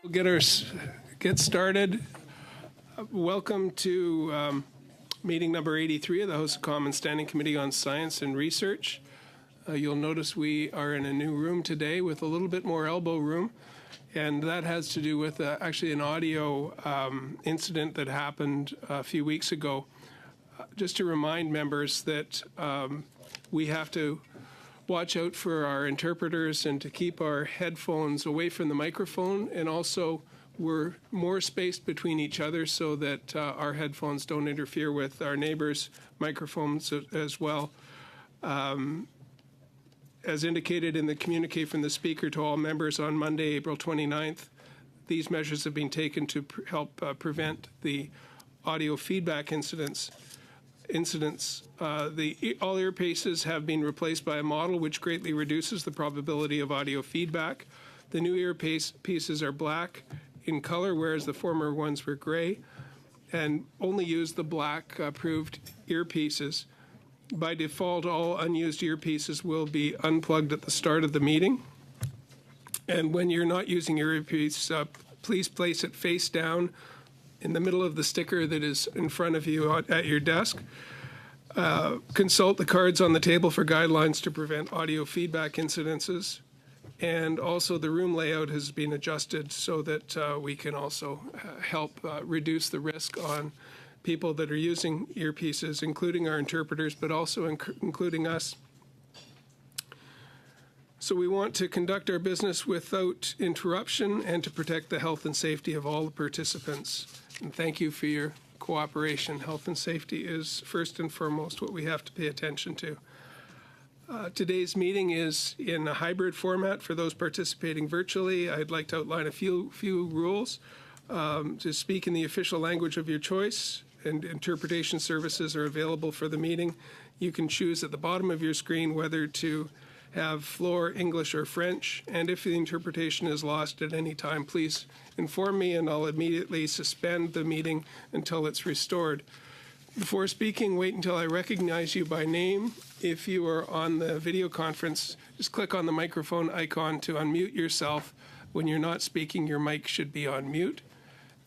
We'll get started. Welcome to meeting number 83 of the House of Commons Standing Committee on Science and Research. You'll notice we are in a new room today with a little bit more elbow room, and that has to do with actually an audio incident that happened a few weeks ago. Just to remind members that we have to watch out for our interpreters and to keep our headphones away from the microphone, and also we're more spaced between each other so that our headphones don't interfere with our neighbors' microphones as well. As indicated in the communique from the Speaker to all members on Monday, April 29th, these measures have been taken to help prevent the audio feedback incidents. All earpieces have been replaced by a model which greatly reduces the probability of audio feedback. The new earpieces are black in color, whereas the former ones were gray, and only use the black approved earpieces. By default, all unused earpieces will be unplugged at the start of the meeting. And when you're not using your earpiece, please place it face down in the middle of the sticker that is in front of you at your desk. Consult the cards on the table for guidelines to prevent audio feedback incidences. And also the room layout has been adjusted so that we can also help reduce the risk on people that are using earpieces, including our interpreters, but also including us. So we want to conduct our business without interruption and to protect the health and safety of all the participants. And thank you for your cooperation. Health and safety is first and foremost what we have to pay attention to. Today's meeting is in a hybrid format for those participating virtually. I'd like to outline a few rules. To speak in the official language of your choice, and interpretation services are available for the meeting. You can choose at the bottom of your screen whether to have floor, English, or French, and if the interpretation is lost at any time, please inform me and I'll immediately suspend the meeting until it's restored. Before speaking, wait until I recognize you by name. If you are on the video conference, just click on the microphone icon to unmute yourself. When you're not speaking, your mic should be on mute.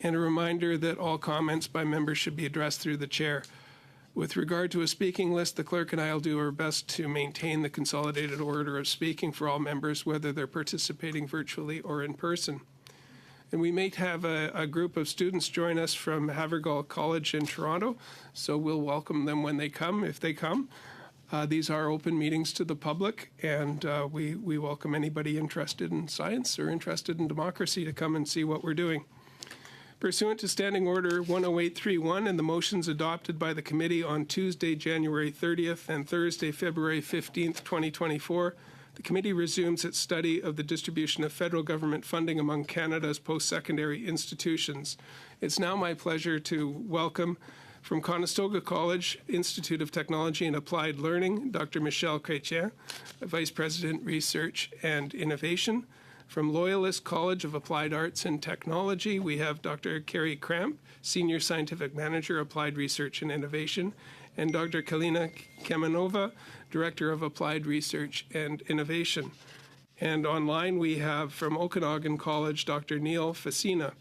And a reminder that all comments by members should be addressed through the chair. With regard to a speaking list, the clerk and I will do our best to maintain the consolidated order of speaking for all members, whether they're participating virtually or in person. And we may have a group of students join us from Havergal College in Toronto, so we'll welcome them when they come, if they come. These are open meetings to the public, and we welcome anybody interested in science or interested in democracy to come and see what we're doing. Pursuant to Standing Order 10831 and the motions adopted by the committee on Tuesday, January 30th and Thursday, February 15th, 2024, the committee resumes its study of the distribution of federal government funding among Canada's post-secondary institutions. It's now my pleasure to welcome from Conestoga College, Institute of Technology and Applied Learning, Dr. Michel Chrétien, Vice President, Research and Innovation. From Loyalist College of Applied Arts and Technology, we have Dr. Carrie Kramp, Senior Scientific Manager, Applied Research and Innovation, and Dr. Kalina Kamenova, Director of Applied Research and Innovation. And online we have from Okanagan College, Dr. Neil Facina,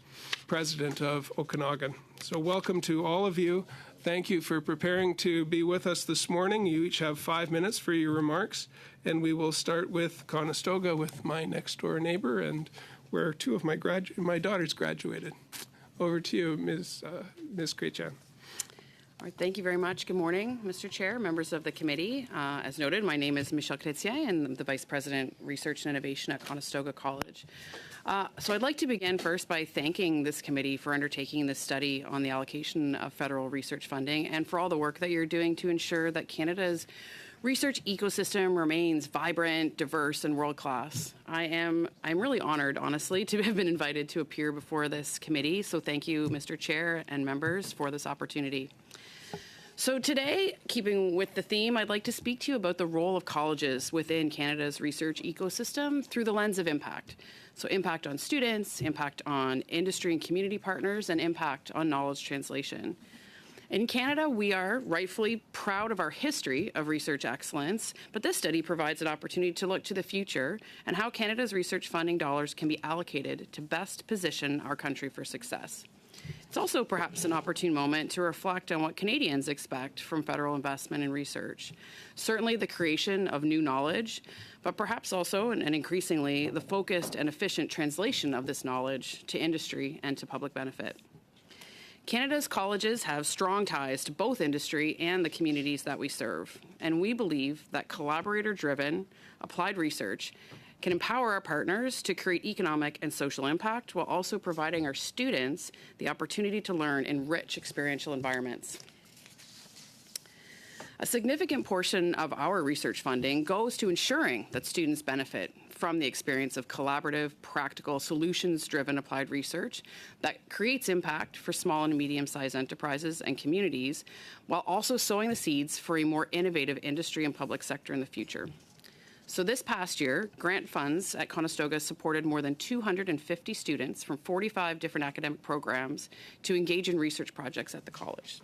President of Okanagan. So welcome to all of you. Thank you for preparing to be with us this morning. You each have 5 minutes for your remarks, and we will start with Conestoga, with my next door neighbor, and where two of my daughters graduated. Over to you, Ms. Chrétien. All right, thank you very much. Good morning, Mr. Chair, members of the committee. As noted, my name is Michel Chrétien, and I'm the Vice President, Research and Innovation at Conestoga College. So I'd like to begin first by thanking this committee for undertaking this study on the allocation of federal research funding and for all the work that you're doing to ensure that Canada's research ecosystem remains vibrant, diverse, and world-class. I'm really honored, honestly, to have been invited to appear before this committee. So thank you, Mr. Chair and members, for this opportunity. So today, keeping with the theme, I'd like to speak to you about the role of colleges within Canada's research ecosystem through the lens of impact. So impact on students, impact on industry and community partners, and impact on knowledge translation. In Canada, we are rightfully proud of our history of research excellence, but this study provides an opportunity to look to the future and how Canada's research funding dollars can be allocated to best position our country for success. It's also perhaps an opportune moment to reflect on what Canadians expect from federal investment in research. Certainly the creation of new knowledge, but perhaps also, and increasingly, the focused and efficient translation of this knowledge to industry and to public benefit. Canada's colleges have strong ties to both industry and the communities that we serve, and we believe that collaborator-driven applied research can empower our partners to create economic and social impact while also providing our students the opportunity to learn in rich experiential environments. A significant portion of our research funding goes to ensuring that students benefit from the experience of collaborative, practical, solutions-driven applied research that creates impact for small and medium-sized enterprises and communities, while also sowing the seeds for a more innovative industry and public sector in the future. So this past year, grant funds at Conestoga supported more than 250 students from 45 different academic programs to engage in research projects at the college.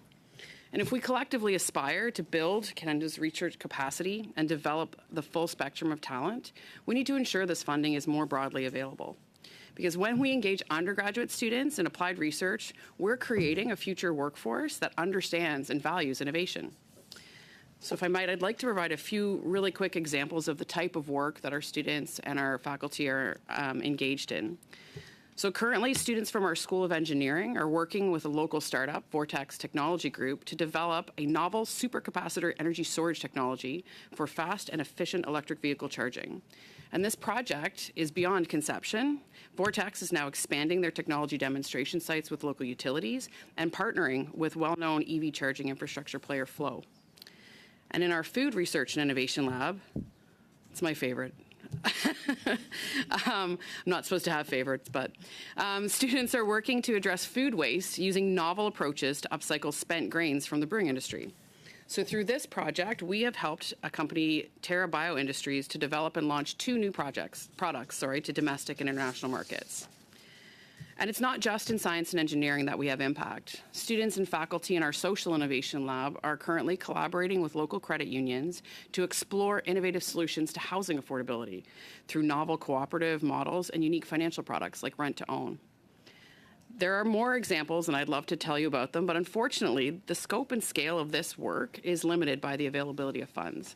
And if we collectively aspire to build Canada's research capacity and develop the full spectrum of talent, we need to ensure this funding is more broadly available. Because when we engage undergraduate students in applied research, we're creating a future workforce that understands and values innovation. So if I might, I'd like to provide a few really quick examples of the type of work that our students and our faculty are engaged in. So currently, students from our School of Engineering are working with a local startup, Vortex Technology Group, to develop a novel supercapacitor energy storage technology for fast and efficient electric vehicle charging. And this project is beyond conception. Vortex is now expanding their technology demonstration sites with local utilities and partnering with well-known EV charging infrastructure player Flow. And in our Food Research and Innovation Lab, it's my favorite. I'm not supposed to have favorites, but students are working to address food waste using novel approaches to upcycle spent grains from the brewing industry. So through this project, we have helped accompany Terra Bio Industries to develop and launch 2 new products to domestic and international markets. And it's not just in science and engineering that we have impact. Students and faculty in our Social Innovation Lab are currently collaborating with local credit unions to explore innovative solutions to housing affordability through novel cooperative models and unique financial products like rent-to-own. There are more examples, and I'd love to tell you about them, but unfortunately, the scope and scale of this work is limited by the availability of funds.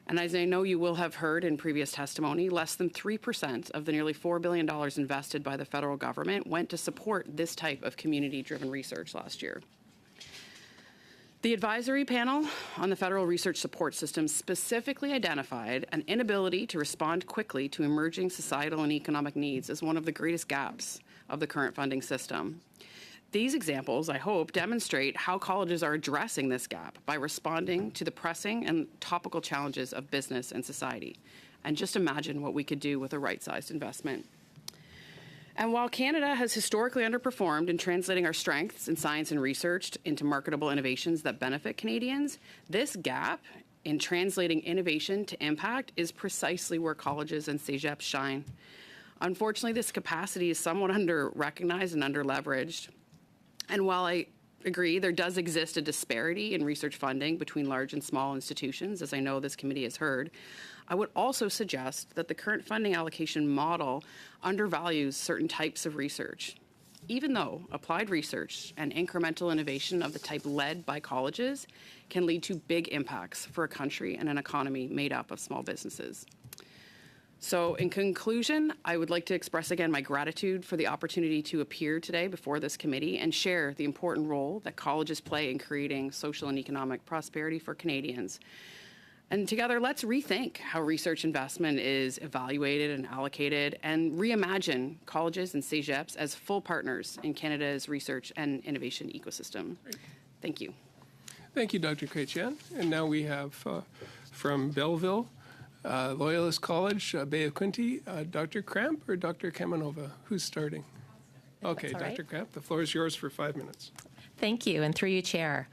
And as I know you will have heard in previous testimony, less than 3% of the nearly $4 billion invested by the federal government went to support this type of community-driven research last year. The advisory panel on the federal research support system specifically identified an inability to respond quickly to emerging societal and economic needs as one of the greatest gaps of the current funding system. These examples, I hope, demonstrate how colleges are addressing this gap by responding to the pressing and topical challenges of business and society. And just imagine what we could do with a right-sized investment. And while Canada has historically underperformed in translating our strengths in science and research into marketable innovations that benefit Canadians, this gap in translating innovation to impact is precisely where colleges and CEGEPs shine. Unfortunately, this capacity is somewhat under-recognized and under-leveraged. And while I agree there does exist a disparity in research funding between large and small institutions, as I know this committee has heard, I would also suggest that the current funding allocation model undervalues certain types of research. Even though applied research and incremental innovation of the type led by colleges can lead to big impacts for a country and an economy made up of small businesses. So in conclusion, I would like to express again my gratitude for the opportunity to appear today before this committee and share the important role that colleges play in creating social and economic prosperity for Canadians. And together, let's rethink how research investment is evaluated and allocated and reimagine colleges and CEGEPs as full partners in Canada's research and innovation ecosystem. Great. Thank you. Thank you, Dr. Chrétien. And now we have from Belleville, Loyalist College, Bay of Quinte, Dr. Kramp or Dr. Kamenova? Who's starting? Okay, Dr. Right. Kramp, the floor is yours for 5 minutes. Thank you, and through you, Chair.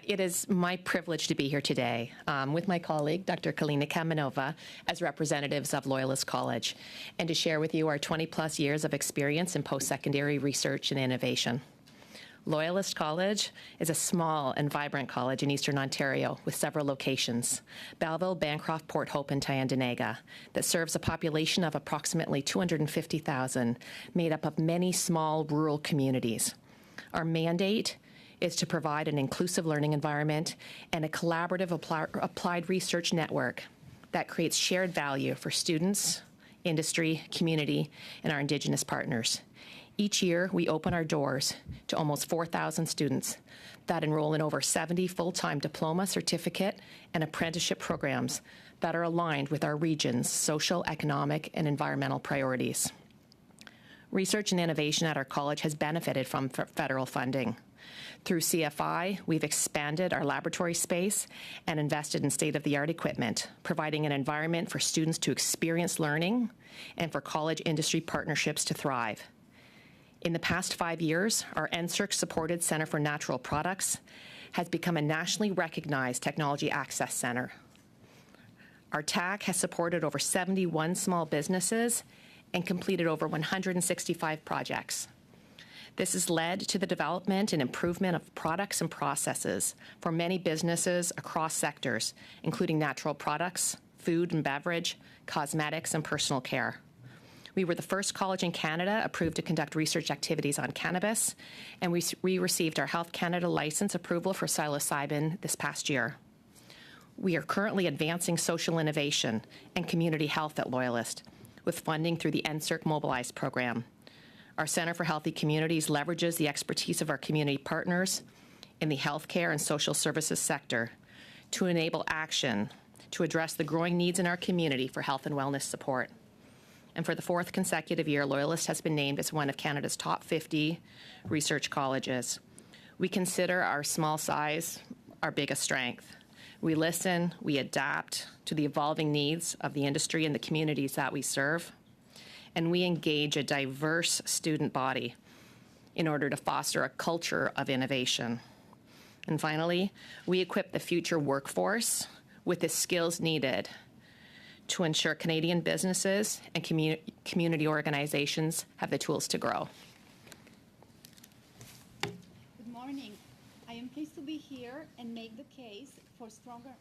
It is my privilege to be here today with my colleague, Dr. Kalina Kamenova, as representatives of Loyalist College, and to share with you our 20-plus years of experience in post-secondary research and innovation. Loyalist College is a small and vibrant college in Eastern Ontario with several locations, Belleville, Bancroft, Port Hope, and Tyendinaga, that serves a population of approximately 250,000, made up of many small rural communities. Our mandate is to provide an inclusive learning environment and a collaborative applied research network that creates shared value for students, industry, community, and our Indigenous partners. Each year, we open our doors to almost 4,000 students that enroll in over 70 full-time diploma, certificate, and apprenticeship programs that are aligned with our region's social, economic, and environmental priorities. Research and innovation at our college has benefited from federal funding. Through CFI, we've expanded our laboratory space and invested in state-of-the-art equipment, providing an environment for students to experience learning and for college industry partnerships to thrive. In the past 5 years, our NSERC-supported Centre for Natural Products has become a nationally recognized technology access center. Our TAC has supported over 71 small businesses and completed over 165 projects. This has led to the development and improvement of products and processes for many businesses across sectors, including natural products, food and beverage, cosmetics, and personal care. We were the first college in Canada approved to conduct research activities on cannabis, and we received our Health Canada license approval for psilocybin this past year. We are currently advancing social innovation and community health at Loyalist with funding through the NSERC Mobilize program. Our Centre for Healthy Communities leverages the expertise of our community partners in the healthcare and social services sector to enable action to address the growing needs in our community for health and wellness support. And for the 4th consecutive year, Loyalist has been named as one of Canada's top 50 research colleges. We consider our small size our biggest strength. We listen, we adapt to the evolving needs of the industry and the communities that we serve, and we engage a diverse student body in order to foster a culture of innovation. And finally, we equip the future workforce with the skills needed to ensure Canadian businesses and community organizations have the tools to grow. Good morning. I am pleased to be here and make the case for stronger.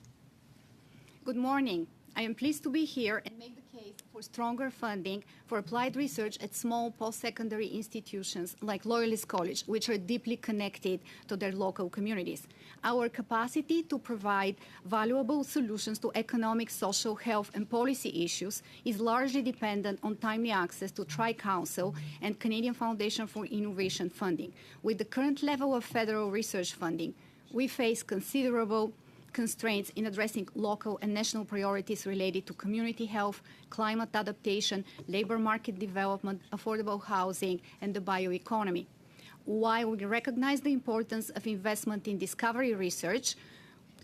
Good morning. I am pleased to be here and make the case for stronger funding for applied research at small post-secondary institutions like Loyalist College, which are deeply connected to their local communities. Our capacity to provide valuable solutions to economic, social, health, and policy issues is largely dependent on timely access to Tri-Council and Canadian Foundation for Innovation funding. With the current level of federal research funding, we face considerable constraints in addressing local and national priorities related to community health, climate adaptation, labor market development, affordable housing, and the bioeconomy. While we recognize the importance of investment in discovery research,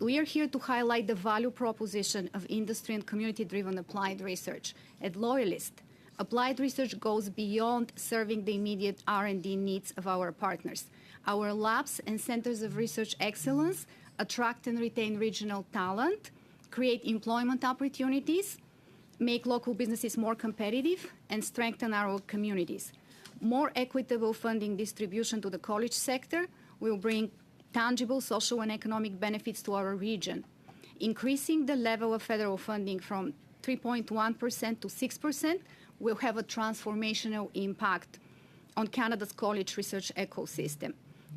we are here to highlight the value proposition of industry and community-driven applied research. At Loyalist, applied research goes beyond serving the immediate R&D needs of our partners. Our labs and centers of research excellence attract and retain regional talent, create employment opportunities, make local businesses more competitive, and strengthen our communities. More equitable funding distribution to the college sector will bring tangible social and economic benefits to our region. Increasing the level of federal funding from 3.1% to 6% will have a transformational impact on Canada's college research ecosystem.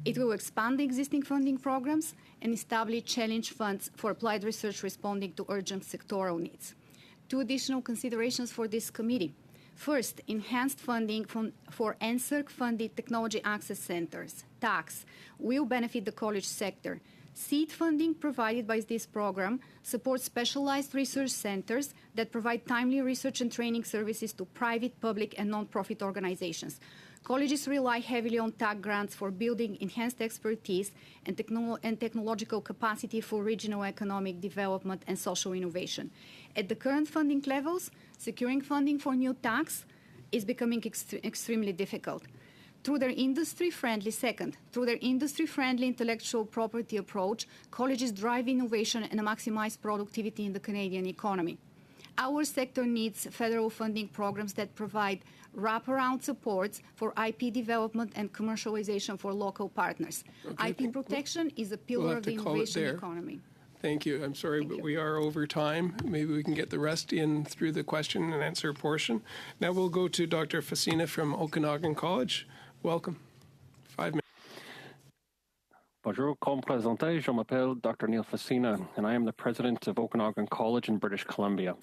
It will expand the existing funding programs and establish challenge funds for applied research responding to urgent sectoral needs. 2 additional considerations for this committee. First, enhanced funding for NSERC-funded technology access centers, TACs, will benefit the college sector. Seed funding provided by this program supports specialized research centers that provide timely research and training services to private, public, and nonprofit organizations. Colleges rely heavily on TAC grants for building enhanced expertise and technological capacity for regional economic development and social innovation. At the current funding levels, securing funding for new TACs is becoming extremely difficult. Through their industry-friendly intellectual property approach, colleges drive innovation and maximize productivity in the Canadian economy. Our sector needs federal funding programs that provide wraparound supports for IP development and commercialization for local partners. IP protection is a pillar of the innovation economy. Thank you. I'm sorry, but we are over time. Maybe we can get the rest in through the question and answer portion. Now we'll go to Dr. Facina from Okanagan College. Welcome. 5 minutes. Bonjour, comme présenté, je m'appelle Dr. Neil Facina, and I am the president of Okanagan College in British Columbia.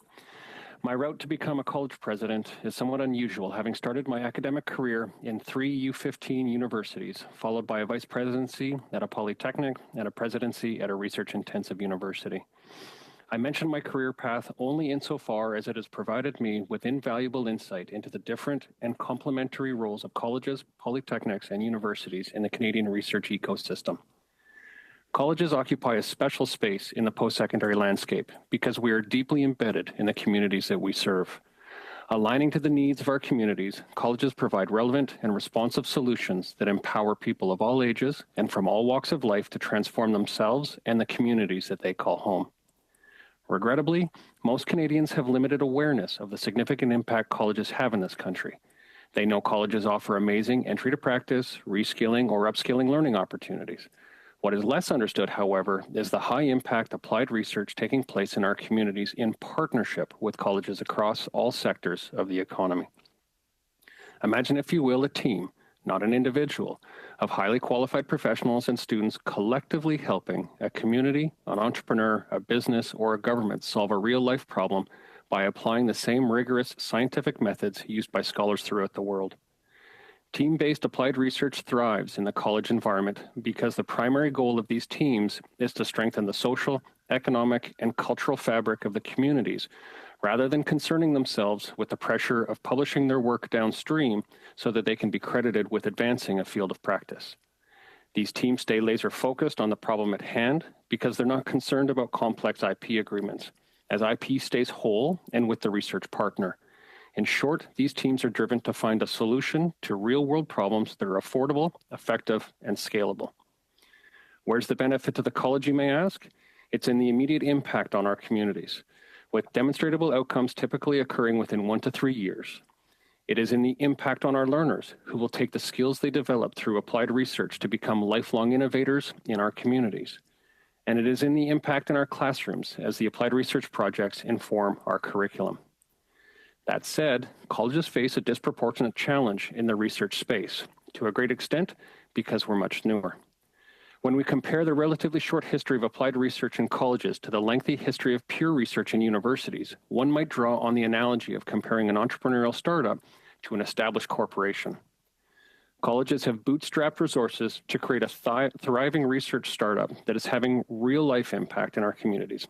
My route to become a college president is somewhat unusual, having started my academic career in 3 U15 universities, followed by a vice presidency at a polytechnic and a presidency at a research-intensive university. I mention my career path only insofar as it has provided me with invaluable insight into the different and complementary roles of colleges, polytechnics, and universities in the Canadian research ecosystem. Colleges occupy a special space in the post-secondary landscape because we are deeply embedded in the communities that we serve. Aligning to the needs of our communities, colleges provide relevant and responsive solutions that empower people of all ages and from all walks of life to transform themselves and the communities that they call home. Regrettably, most Canadians have limited awareness of the significant impact colleges have in this country. They know colleges offer amazing entry to practice, reskilling, or upskilling learning opportunities. What is less understood, however, is the high impact applied research taking place in our communities in partnership with colleges across all sectors of the economy. Imagine, if you will, a team, not an individual, of highly qualified professionals and students collectively helping a community, an entrepreneur, a business, or a government solve a real-life problem by applying the same rigorous scientific methods used by scholars throughout the world. Team-based applied research thrives in the college environment because the primary goal of these teams is to strengthen the social, economic, and cultural fabric of the communities, rather than concerning themselves with the pressure of publishing their work downstream so that they can be credited with advancing a field of practice. These teams stay laser-focused on the problem at hand because they're not concerned about complex IP agreements, as IP stays whole and with the research partner. In short, these teams are driven to find a solution to real-world problems that are affordable, effective, and scalable. Where's the benefit to the college, you may ask? It's in the immediate impact on our communities, with demonstrable outcomes typically occurring within 1 to 3 years. It is in the impact on our learners, who will take the skills they develop through applied research to become lifelong innovators in our communities. And it is in the impact in our classrooms as the applied research projects inform our curriculum. That said, colleges face a disproportionate challenge in the research space, to a great extent because we're much newer. When we compare the relatively short history of applied research in colleges to the lengthy history of pure research in universities, one might draw on the analogy of comparing an entrepreneurial startup to an established corporation. Colleges have bootstrapped resources to create a thriving research startup that is having real-life impact in our communities,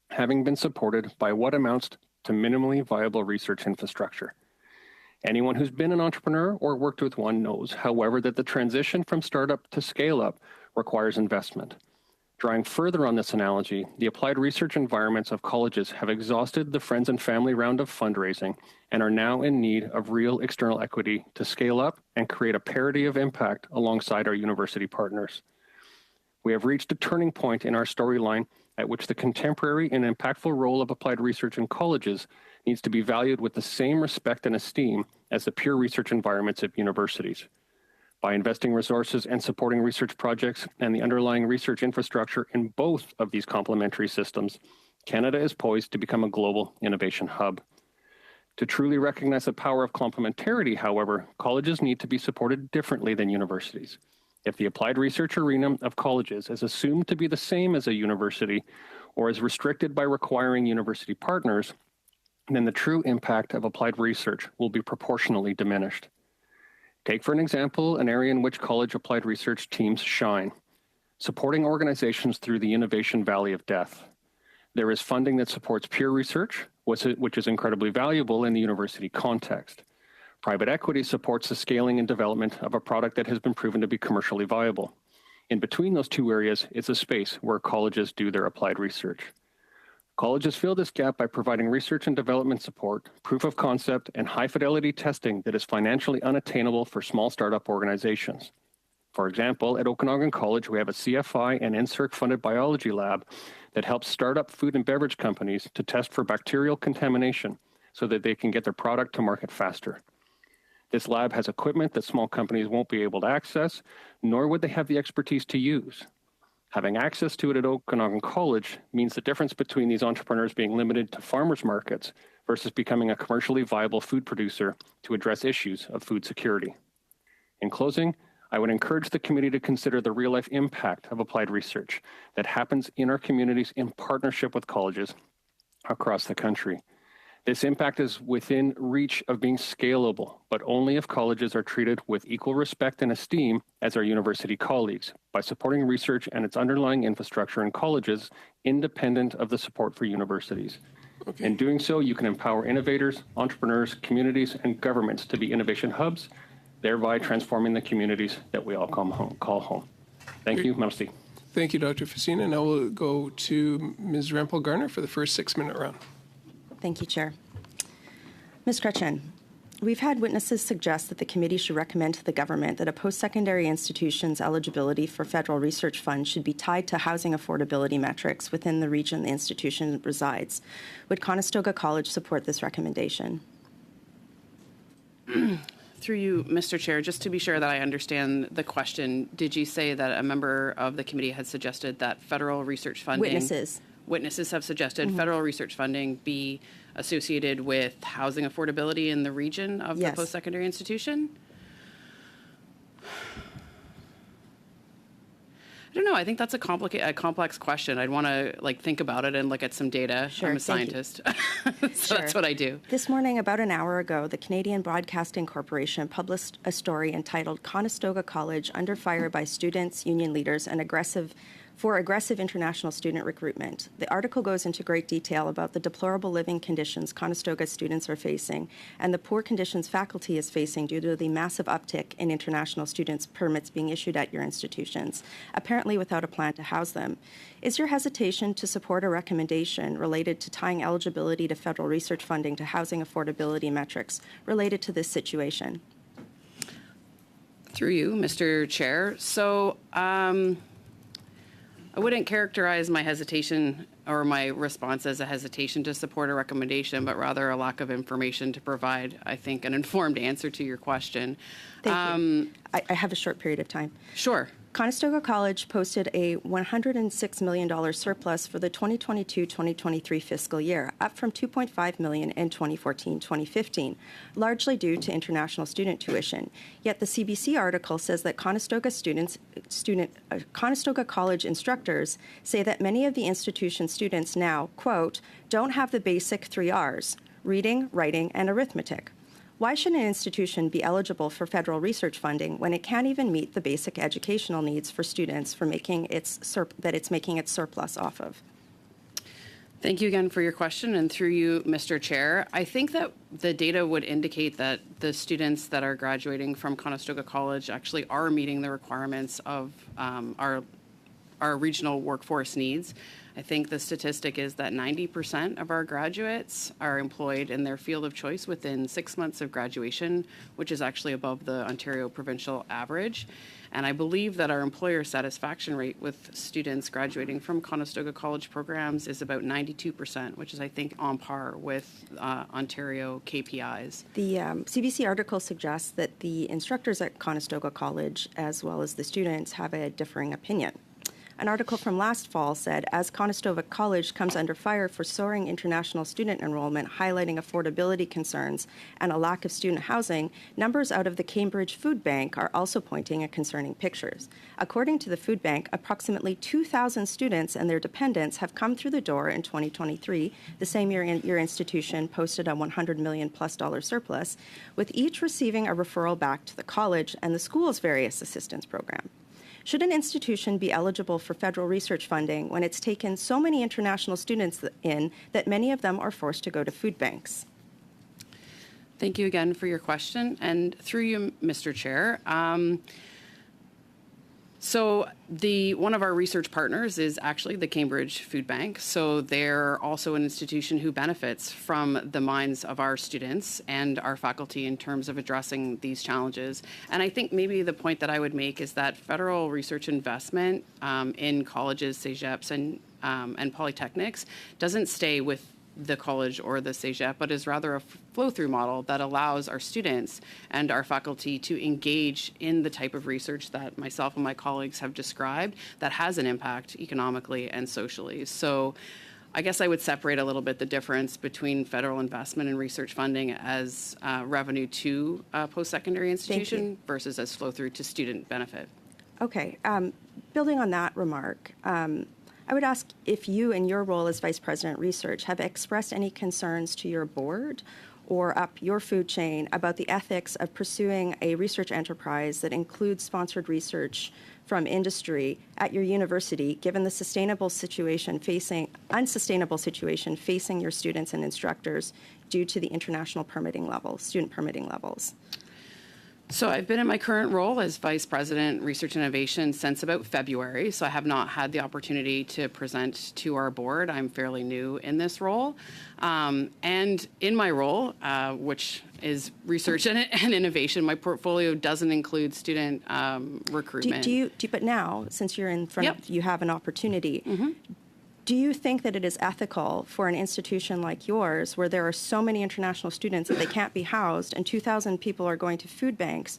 having been supported by what amounts to minimally viable research infrastructure. Anyone who's been an entrepreneur or worked with one knows, however, that the transition from startup to scale-up requires investment. Drawing further on this analogy, the applied research environments of colleges have exhausted the friends and family round of fundraising and are now in need of real external equity to scale up and create a parity of impact alongside our university partners. We have reached a turning point in our storyline at which the contemporary and impactful role of applied research in colleges needs to be valued with the same respect and esteem as the pure research environments of universities. By investing resources and supporting research projects and the underlying research infrastructure in both of these complementary systems, Canada is poised to become a global innovation hub. To truly recognize the power of complementarity, however, colleges need to be supported differently than universities. If the applied research arena of colleges is assumed to be the same as a university or is restricted by requiring university partners, then the true impact of applied research will be proportionally diminished. Take, for an example, an area in which college applied research teams shine, supporting organizations through the Innovation Valley of Death. There is funding that supports peer research, which is incredibly valuable in the university context. Private equity supports the scaling and development of a product that has been proven to be commercially viable. In between those two areas is a space where colleges do their applied research. Colleges fill this gap by providing research and development support, proof of concept, and high-fidelity testing that is financially unattainable for small startup organizations. For example, at Okanagan College, we have a CFI and NSERC-funded biology lab that helps start up food and beverage companies to test for bacterial contamination so that they can get their product to market faster. This lab has equipment that small companies won't be able to access, nor would they have the expertise to use. Having access to it at Okanagan College means the difference between these entrepreneurs being limited to farmers markets versus becoming a commercially viable food producer to address issues of food security. In closing, I would encourage the committee to consider the real-life impact of applied research that happens in our communities in partnership with colleges across the country. This impact is within reach of being scalable, but only if colleges are treated with equal respect and esteem as our university colleagues by supporting research and its underlying infrastructure in colleges independent of the support for universities. Okay. In doing so, you can empower innovators, entrepreneurs, communities, and governments to be innovation hubs, thereby transforming the communities that we all call home. Thank you. Merci. Thank you, Dr. Facina. Now we'll go to Ms. Rempel-Garner for the first 6-minute round. Thank you, Chair. Ms. Chrétien, we've had witnesses suggest that the committee should recommend to the government that a post-secondary institution's eligibility for federal research funds should be tied to housing affordability metrics within the region the institution resides. Would Conestoga College support this recommendation? Through you, Mr. Chair, just to be sure that I understand the question, did you say that a member of the committee had suggested that federal research funding... Witnesses have suggested federal research funding be associated with housing affordability in the region of the post-secondary institution? I don't know. I think that's a complex question. I'd want to think about it and look at some data. Sure, I'm a scientist, so that's what I do. This morning, about an hour ago, the Canadian Broadcasting Corporation published a story entitled "Conestoga College Under Fire by Students, Union Leaders, and Aggressive international student recruitment." The article goes into great detail about the deplorable living conditions Conestoga students are facing and the poor conditions faculty is facing due to the massive uptick in international students' permits being issued at your institutions, apparently without a plan to house them. Is your hesitation to support a recommendation related to tying eligibility to federal research funding to housing affordability metrics related to this situation? Through you, Mr. Chair. So, I wouldn't characterize my hesitation or my response as a hesitation to support a recommendation, but rather a lack of information to provide, I think, an informed answer to your question. Thank you. I have a short period of time. Sure. Conestoga College posted a $106 million surplus for the 2022-2023 fiscal year, up from $2.5 million in 2014-2015, largely due to international student tuition. Yet the CBC article says that Conestoga College instructors say that many of the institution's students now, quote, don't have the basic 3 Rs, reading, writing, and arithmetic. Why should an institution be eligible for federal research funding when it can't even meet the basic educational needs for students that it's making its surplus off of? Thank you again for your question, and through you, Mr. Chair. I think that the data would indicate that the students that are graduating from Conestoga College actually are meeting the requirements of our regional workforce needs. I think the statistic is that 90% of our graduates are employed in their field of choice within 6 months of graduation, which is actually above the Ontario provincial average. And I believe that our employer satisfaction rate with students graduating from Conestoga College programs is about 92%, which is, I think, on par with Ontario KPIs. The CBC article suggests that the instructors at Conestoga College, as well as the students, have a differing opinion. An article from last fall said, as Conestoga College comes under fire for soaring international student enrollment, highlighting affordability concerns and a lack of student housing, numbers out of the Cambridge Food Bank are also pointing at concerning pictures. According to the food bank, approximately 2,000 students and their dependents have come through the door in 2023, the same year your institution posted a $100 million+ surplus, with each receiving a referral back to the college and the school's various assistance program. Should an institution be eligible for federal research funding when it's taken so many international students in that many of them are forced to go to food banks? Thank you again for your question. And through you, Mr. Chair, So one of our research partners is actually the Cambridge Food Bank. So they're also an institution who benefits from the minds of our students and our faculty in terms of addressing these challenges. And I think maybe the point that I would make is that federal research investment in colleges, CEGEPs, and polytechnics doesn't stay with the college or the CEGEP, but is rather a flow-through model that allows our students and our faculty to engage in the type of research that myself and my colleagues have described that has an impact economically and socially. So I guess I would separate a little bit the difference between federal investment and research funding as revenue to a post-secondary institution versus as flow-through to student benefit. Okay. Building on that remark, I would ask if you, in your role as Vice President Research, have expressed any concerns to your board or up your food chain about the ethics of pursuing a research enterprise that includes sponsored research from industry at your university, given the unsustainable situation facing your students and instructors due to the international student permitting levels? So I've been in my current role as Vice President Research and Innovation since about February, so I have not had the opportunity to present to our board. I'm fairly new in this role. And in my role, which is research and innovation, my portfolio doesn't include student recruitment. But now, since you're in front of, you have an opportunity, do you think that it is ethical for an institution like yours, where there are so many international students that they can't be housed and 2,000 people are going to food banks,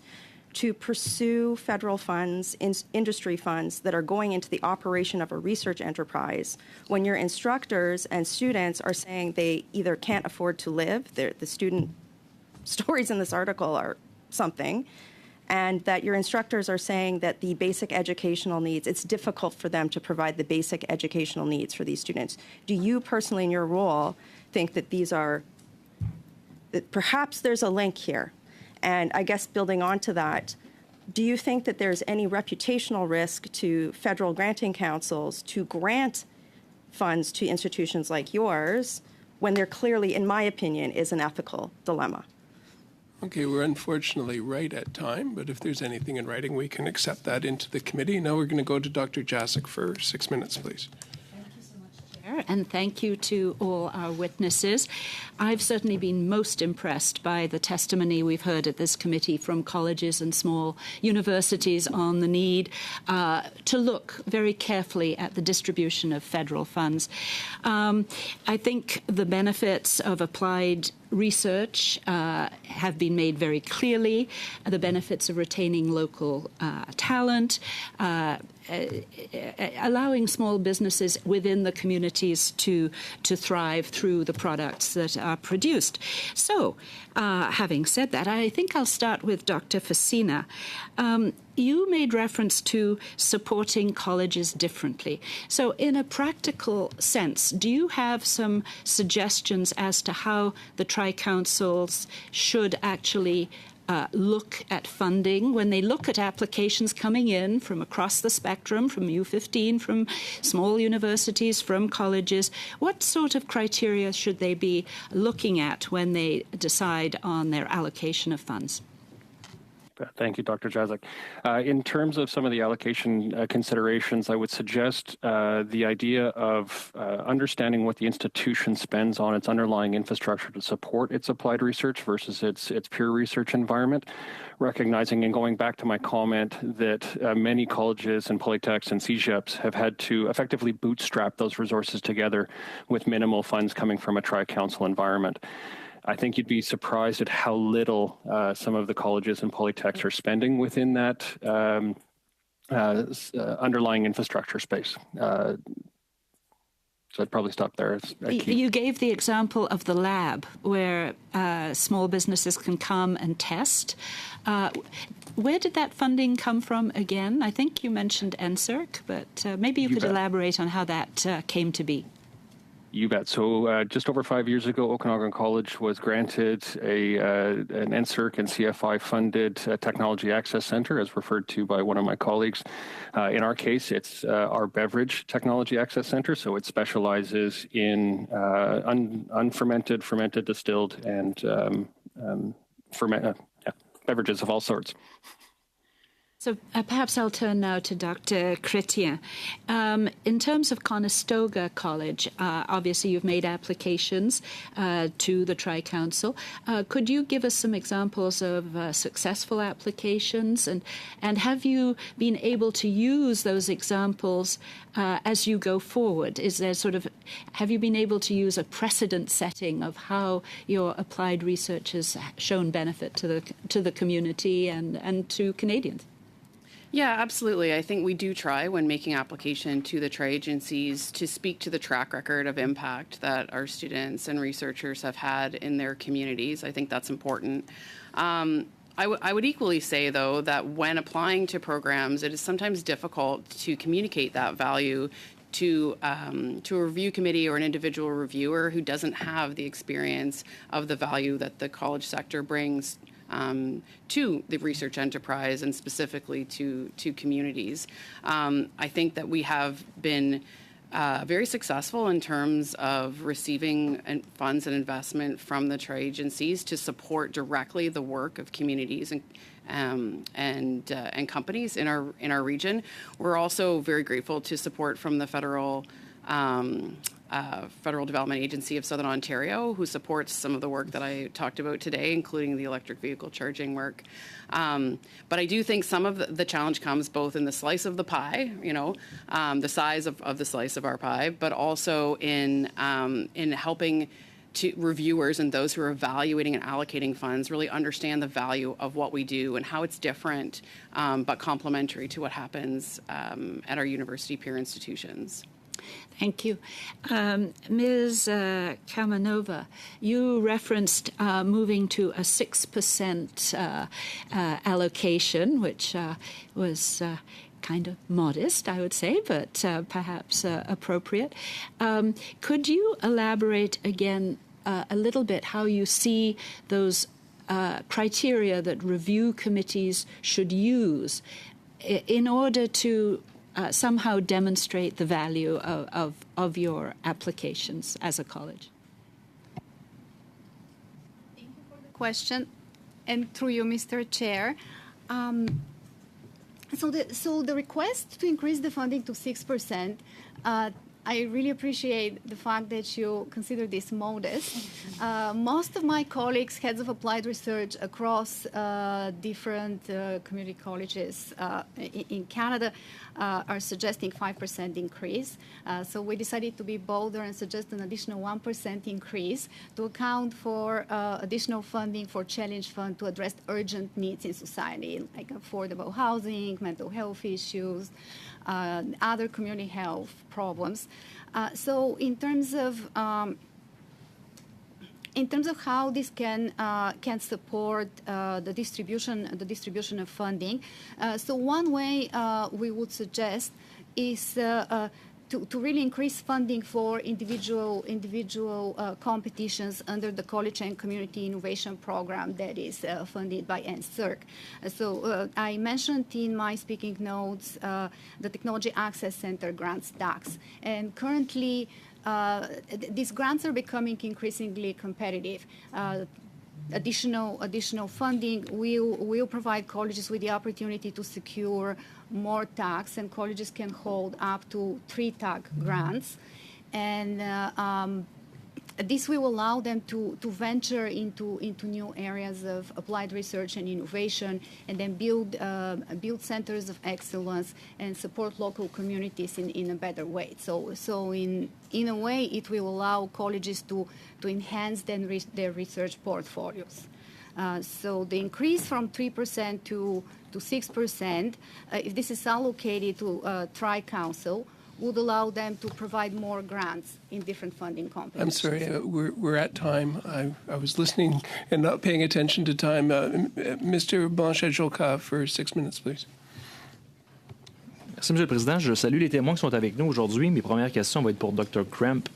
to pursue federal funds, industry funds that are going into the operation of a research enterprise when your instructors and students are saying they either can't afford to live, the student stories in this article are something, and that your instructors are saying that the basic educational needs, it's difficult for them to provide the basic educational needs for these students. Do you personally, in your role, think that that perhaps there's a link here? And I guess building onto that, do you think that there's any reputational risk to federal granting councils to grant funds to institutions like yours when there clearly, in my opinion, is an ethical dilemma? Okay, we're unfortunately right at time, but if there's anything in writing, we can accept that into the committee. Now we're going to go to Dr. Jacek for 6 minutes, please. And thank you to all our witnesses. I've certainly been most impressed by the testimony we've heard at this committee from colleges and small universities on the need to look very carefully at the distribution of federal funds. I think the benefits of applied research have been made very clearly, the benefits of retaining local talent, allowing small businesses within the communities to thrive through the products that are produced. So, having said that, I think I'll start with Dr. Facina. You made reference to supporting colleges differently. So in a practical sense, do you have some suggestions as to how the tri-councils should actually look at funding when they look at applications coming in from across the spectrum, from U15, from small universities, from colleges? What sort of criteria should they be looking at when they decide on their allocation of funds? Thank you, Dr. Jacek. In terms of some of the allocation considerations, I would suggest the idea of understanding what the institution spends on its underlying infrastructure to support its applied research versus its pure research environment, recognizing and going back to my comment that many colleges and polytechs and CEGEPs have had to effectively bootstrap those resources together with minimal funds coming from a tri-council environment. I think you'd be surprised at how little some of the colleges and polytechs are spending within that underlying infrastructure space. So I'd probably stop there. You gave the example of the lab where small businesses can come and test. Where did that funding come from again? I think you mentioned NSERC, but maybe you could elaborate on how that came to be. You bet. So just over 5 years ago, Okanagan College was granted an NSERC and CFI-funded Technology Access Center, as referred to by one of my colleagues. In our case, it's our Beverage Technology Access Center, so it specializes in unfermented, fermented, distilled, and beverages of all sorts. So perhaps I'll turn now to Dr. Chrétien. In terms of Conestoga College, obviously you've made applications to the Tri-Council. Could you give us some examples of successful applications, and have you been able to use those examples as you go forward? Is there have you been able to use a precedent setting of how your applied research has shown benefit to the community and to Canadians? Yeah, absolutely. I think we do try when making application to the tri-agencies to speak to the track record of impact that our students and researchers have had in their communities. I think that's important. I would equally say, though, that when applying to programs, it is sometimes difficult to communicate that value to a review committee or an individual reviewer who doesn't have the experience of the value that the college sector brings to the research enterprise and specifically to communities. I think that we have been very successful in terms of receiving funds and investment from the tri-agencies to support directly the work of communities and companies in our region. We're also very grateful to support from the Federal Development Agency of Southern Ontario, who supports some of the work that I talked about today, including the electric vehicle charging work. But I do think some of the challenge comes both in the slice of the pie, the size of the slice of our pie, but also in helping to reviewers and those who are evaluating and allocating funds really understand the value of what we do and how it's different but complementary to what happens at our university peer institutions. Thank you. Ms. Kamanova, you referenced moving to a 6% allocation, which was kind of modest, I would say, but perhaps appropriate. Could you elaborate again a little bit how you see those criteria that review committees should use in order to somehow demonstrate the value of your applications as a college? Thank you for the question, and through you, Mr. Chair. So the request to increase the funding to 6%, I really appreciate the fact that you consider this modest. Most of my colleagues, heads of applied research across different community colleges in Canada, are suggesting 5% increase. So we decided to be bolder and suggest an additional 1% increase to account for additional funding for Challenge Fund to address urgent needs in society, like affordable housing, mental health issues, other community health problems. So in terms of how this can support the distribution of funding, so one way we would suggest is to really increase funding for individual competitions under the College and Community Innovation Program that is funded by NSERC. So I mentioned in my speaking notes the Technology Access Center grants, TACs, and currently these grants are becoming increasingly competitive. Additional funding will provide colleges with the opportunity to secure more TACs, and colleges can hold up to 3 TAC grants. And this will allow them to venture into new areas of applied research and innovation, and then build centers of excellence and support local communities in a better way. So in a way, it will allow colleges to enhance their research portfolios. So the increase from 3% to 6%, if this is allocated to Tri-Council, would allow them to provide more grants in different funding competitions. I'm sorry, we're at time. I was listening and not paying attention to time. Mr. Blanchet-Jolka for 6 minutes, please. Merci, M. le Président. Je salue les témoins qui sont avec nous aujourd'hui. Mes premières questions vont être pour Dr. Kramp.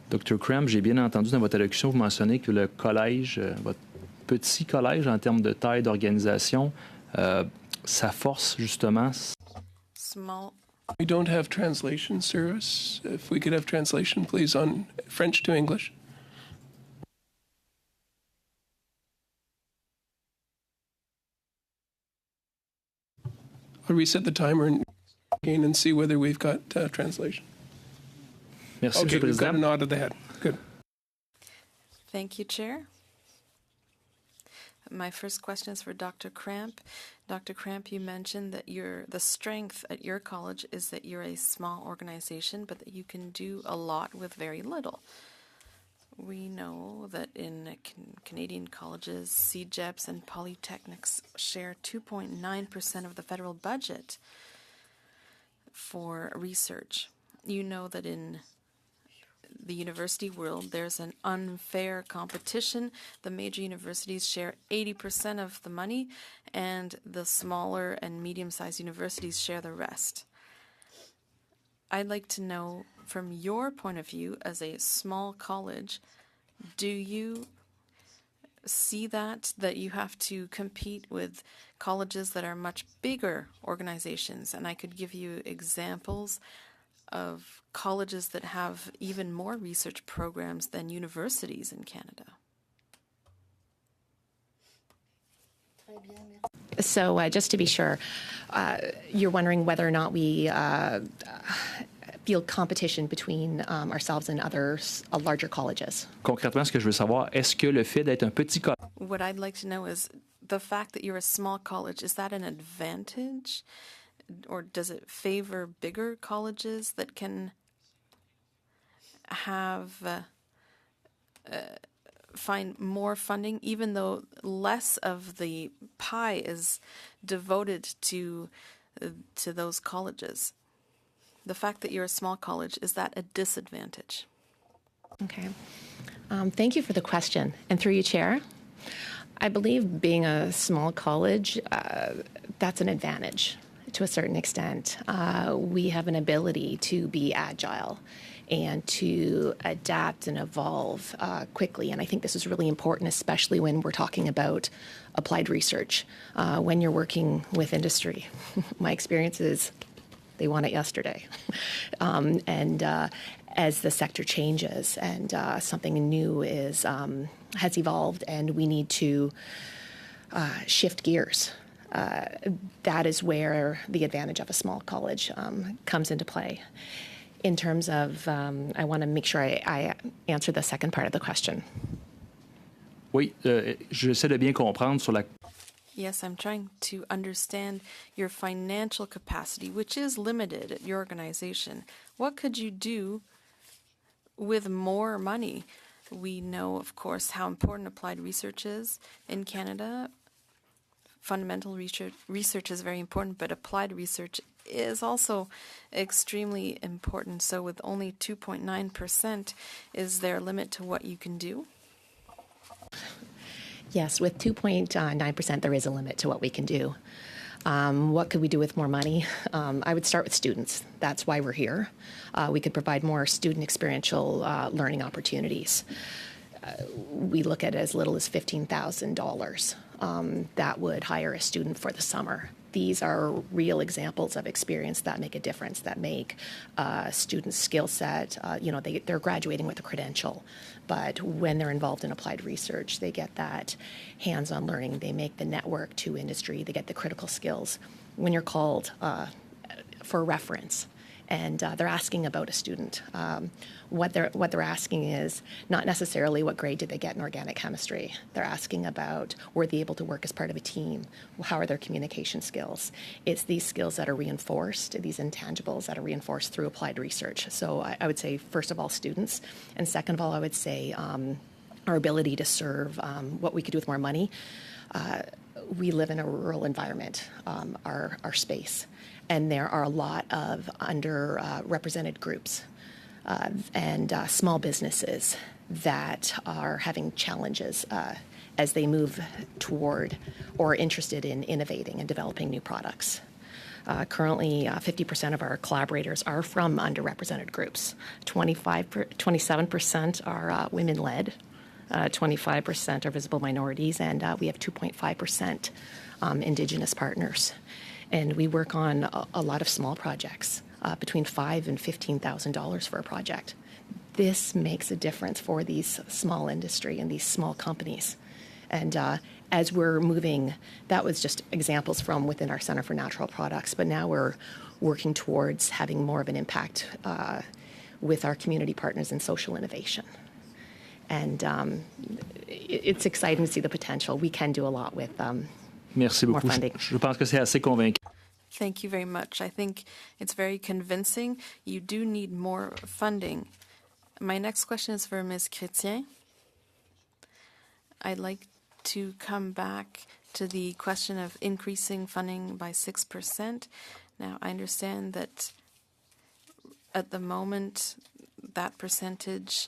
Dr. Kramp, j'ai bien entendu dans votre allocution, vous mentionnez que le collège, votre petit collège en termes de taille d'organisation, sa force justement. Small. We don't have translation service. If we could have translation, please, on French to English. reset the timer again and see whether we've got translation. Merci, Okay, Monsieur le we've got a Président. nod of the head. Good. Thank you, Chair. My first question is for Dr. Cramp. Dr. Cramp, you mentioned that the strength at your college is that you're a small organization, but that you can do a lot with very little. We know that in Canadian colleges, CEGEPs and polytechnics share 2.9% of the federal budget for research. You know that in the university world, there's an unfair competition. The major universities share 80% of the money, and the smaller and medium-sized universities share the rest. I'd like to know, from your point of view as a small college, do you see that you have to compete with colleges that are much bigger organizations? And I could give you examples of colleges that have even more research programs than universities in Canada. So just to be sure, you're wondering whether or not we feel competition between ourselves and others, larger colleges. Concrètement, ce que je veux savoir, est-ce que le fait d'être un petit collège What I'd like to know is the fact that you're a small college, is that an advantage? Or does it favor bigger colleges that can have find more funding, even though less of the pie is devoted to those colleges? The fact that you're a small college, is that a disadvantage? Okay. Thank you for the question. And through you, Chair, I believe being a small college, that's an advantage to a certain extent. We have an ability to be agile and to adapt and evolve quickly. And I think this is really important, especially when we're talking about applied research. When you're working with industry, my experience is they want it yesterday. As the sector changes and something new has evolved and we need to shift gears, that is where the advantage of a small college comes into play. In terms of, I want to make sure I answer the second part of the question. Oui, j'essaie de bien comprendre sur la. Yes, I'm trying to understand your financial capacity, which is limited at your organization. What could you do with more money? We know, of course, how important applied research is in Canada. Fundamental research is very important, but applied research is also extremely important. So with only 2.9%, is there a limit to what you can do? Yes, with 2.9%, there is a limit to what we can do. What could we do with more money? I would start with students. That's why we're here. We could provide more student experiential learning opportunities. We look at as little as $15,000. That would hire a student for the summer. These are real examples of experience that make a difference, that make students' skill set, they're graduating with a credential, but when they're involved in applied research, they get that hands-on learning, they make the network to industry, they get the critical skills. When you're called for reference, and they're asking about a student. What they're asking is not necessarily what grade did they get in organic chemistry. They're asking about, were they able to work as part of a team? How are their communication skills? It's these skills that are reinforced, these intangibles that are reinforced through applied research. So I would say, first of all, students. And second of all, I would say our ability to serve, what we could do with more money. We live in a rural environment, our space. And there are a lot of underrepresented groups and small businesses that are having challenges as they move toward or are interested in innovating and developing new products. Currently, 50% of our collaborators are from underrepresented groups. 27% are women-led. 25% are visible minorities, and we have 2.5% Indigenous partners. And we work on a lot of small projects, between $5,000 and $15,000 for a project. This makes a difference for these small industry and these small companies. And as we're moving, that was just examples from within our Center for Natural Products, but now we're working towards having more of an impact with our community partners in social innovation. And it's exciting to see the potential. We can do a lot with Merci more beaucoup. funding. Je pense que c'est assez convaincant. Thank you very much. I think it's very convincing. You do need more funding. My next question is for Ms. Chrétien. I'd like to come back to the question of increasing funding by 6%. Now, I understand that at the moment, that percentage,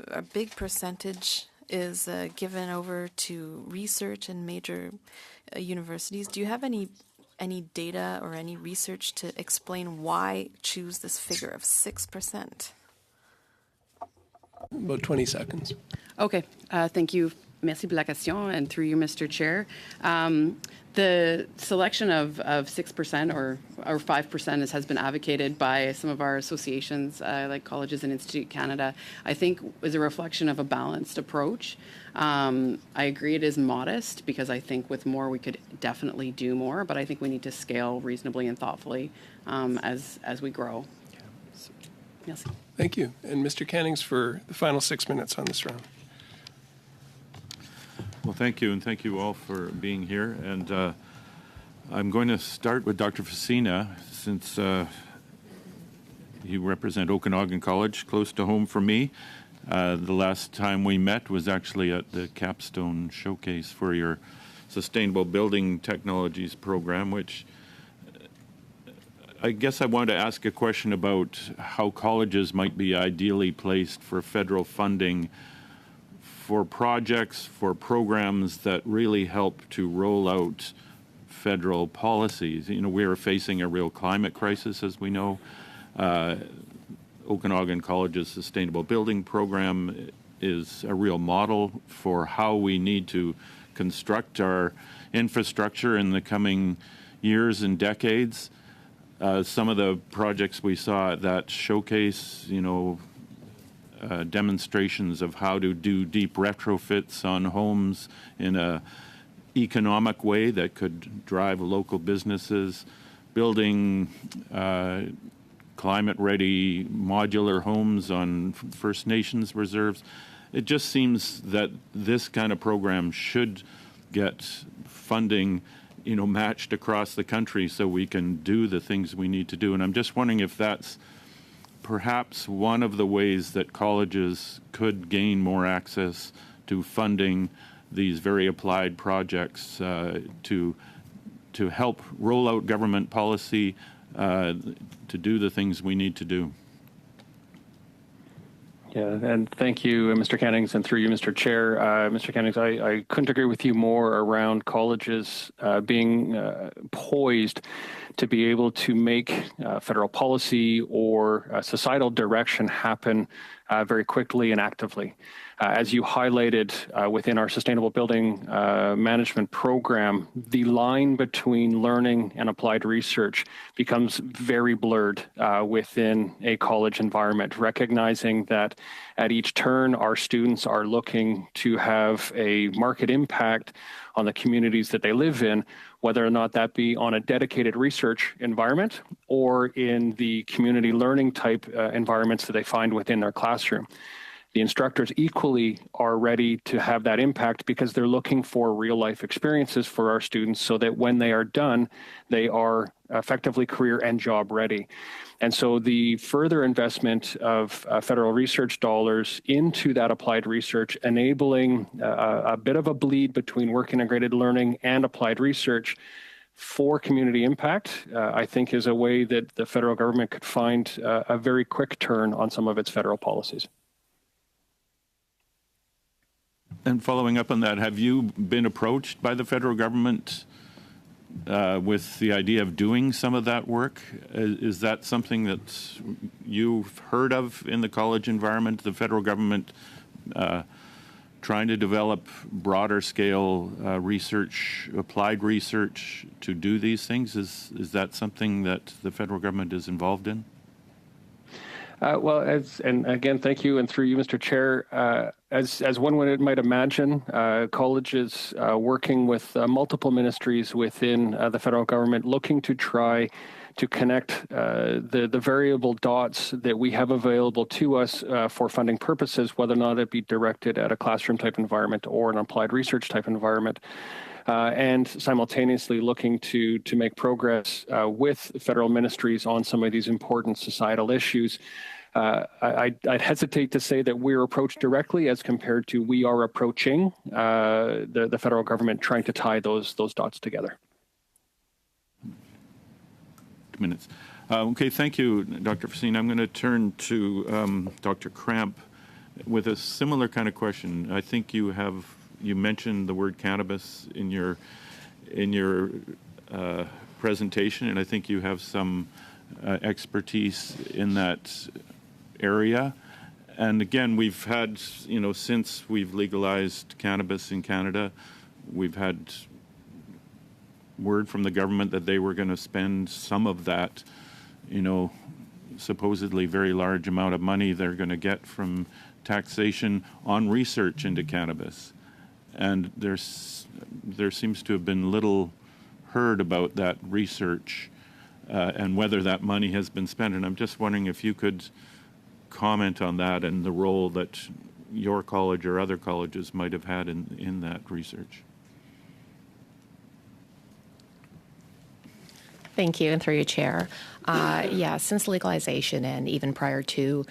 a big percentage, is given over to research in major universities. Do you have any data or any research to explain why choose this figure of 6%? About 20 seconds. Okay, thank you. Merci pour la question, and through you, Mr. Chair. The selection of 6% or 5% has been advocated by some of our associations, like Colleges and Institute Canada, I think is a reflection of a balanced approach. I agree it is modest because I think with more we could definitely do more, but I think we need to scale reasonably and thoughtfully as we grow. Merci. Thank you. And Mr. Cannings for the final 6 minutes on this round. Well, thank you, and thank you all for being here. And I'm going to start with Dr. Facina, since you represent Okanagan College, close to home for me. The last time we met was actually at the Capstone Showcase for your Sustainable Building Technologies program, which I guess I want to ask a question about how colleges might be ideally placed for federal funding for projects, for programs that really help to roll out federal policies. You know, we're facing a real climate crisis, as we know. Okanagan College's Sustainable Building Program is a real model for how we need to construct our infrastructure in the coming years and decades. Some of the projects we saw at that showcase, you know, demonstrations of how to do deep retrofits on homes in a economic way that could drive local businesses, building climate-ready modular homes on First Nations reserves. It just seems that this kind of program should get funding, you know, matched across the country so we can do the things we need to do. And I'm just wondering if that's perhaps one of the ways that colleges could gain more access to funding these very applied projects to help roll out government policy to do the things we need to do. Yeah, and thank you, Mr. Cannings, and through you, Mr. Chair. Mr. Cannings, I couldn't agree with you more around colleges being poised to be able to make federal policy or societal direction happen very quickly and actively. As you highlighted within our Sustainable Building Management Program, the line between learning and applied research becomes very blurred within a college environment, recognizing that at each turn, our students are looking to have a market impact on the communities that they live in, whether or not that be on a dedicated research environment or in the community learning type environments that they find within their classroom. The instructors equally are ready to have that impact because they're looking for real life experiences for our students so that when they are done, they are effectively career and job ready. And so the further investment of federal research dollars into that applied research, enabling a bit of a bleed between work integrated learning and applied research for community impact, I think is a way that the federal government could find a very quick turn on some of its federal policies. And following up on that, have you been approached by the federal government with the idea of doing some of that work? Is that something that you've heard of in the college environment, the federal government trying to develop broader scale research, applied research to do these things? Is that something that the federal government is involved in? And again, thank you, and through you, Mr. Chair. As one might imagine, college is working with multiple ministries within the federal government, looking to try to connect the variable dots that we have available to us for funding purposes, whether or not it be directed at a classroom type environment or an applied research type environment. And simultaneously looking to make progress with federal ministries on some of these important societal issues. I'd hesitate to say that we're approached directly as compared to we are approaching the federal government trying to tie those dots together. 2 minutes. Okay, thank you, Dr. Facina. I'm going to turn to Dr. Kramp with a similar kind of question. I think you mentioned the word cannabis in your presentation, and I think you have some expertise in that area. And again, we've had, since we've legalized cannabis in Canada, we've had word from the government that they were going to spend some of that, supposedly very large amount of money they're going to get from taxation on research into cannabis. And there seems to have been little heard about that research and whether that money has been spent. And I'm just wondering if you could comment on that and the role that your college or other colleges might have had in that research. Thank you, and through your chair. Since legalization and even prior to,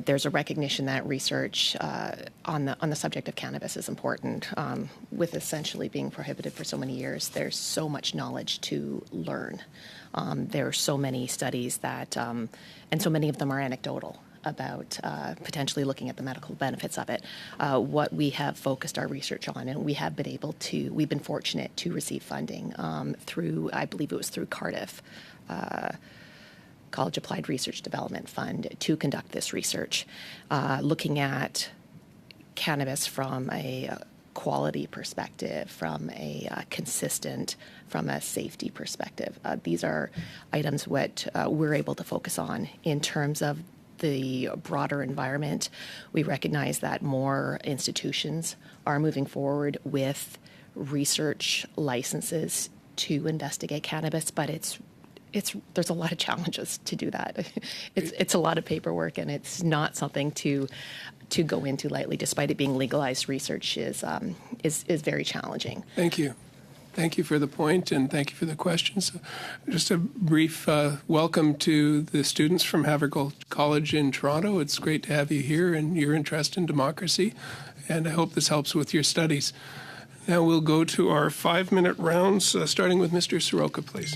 there's a recognition that research on the subject of cannabis is important. With essentially being prohibited for so many years, there's so much knowledge to learn. There are so many studies that, and so many of them are anecdotal about potentially looking at the medical benefits of it. What we have focused our research on, and we've been fortunate to receive funding through, I believe it was through Cardiff College Applied Research Development Fund, to conduct this research, looking at cannabis from a quality perspective, from a consistent, from a safety perspective. These are items what we're able to focus on. In terms of the broader environment, we recognize that more institutions are moving forward with research licenses to investigate cannabis, but there's a lot of challenges to do that. It's a lot of paperwork, and it's not something to go into lightly. Despite it being legalized, research is very challenging. Thank you. Thank you for the point, and thank you for the questions. Just a brief welcome to the students from Havergal College in Toronto. It's great to have you here and your interest in democracy, and I hope this helps with your studies. Now we'll go to our 5-minute rounds, starting with Mr. Soroka, please.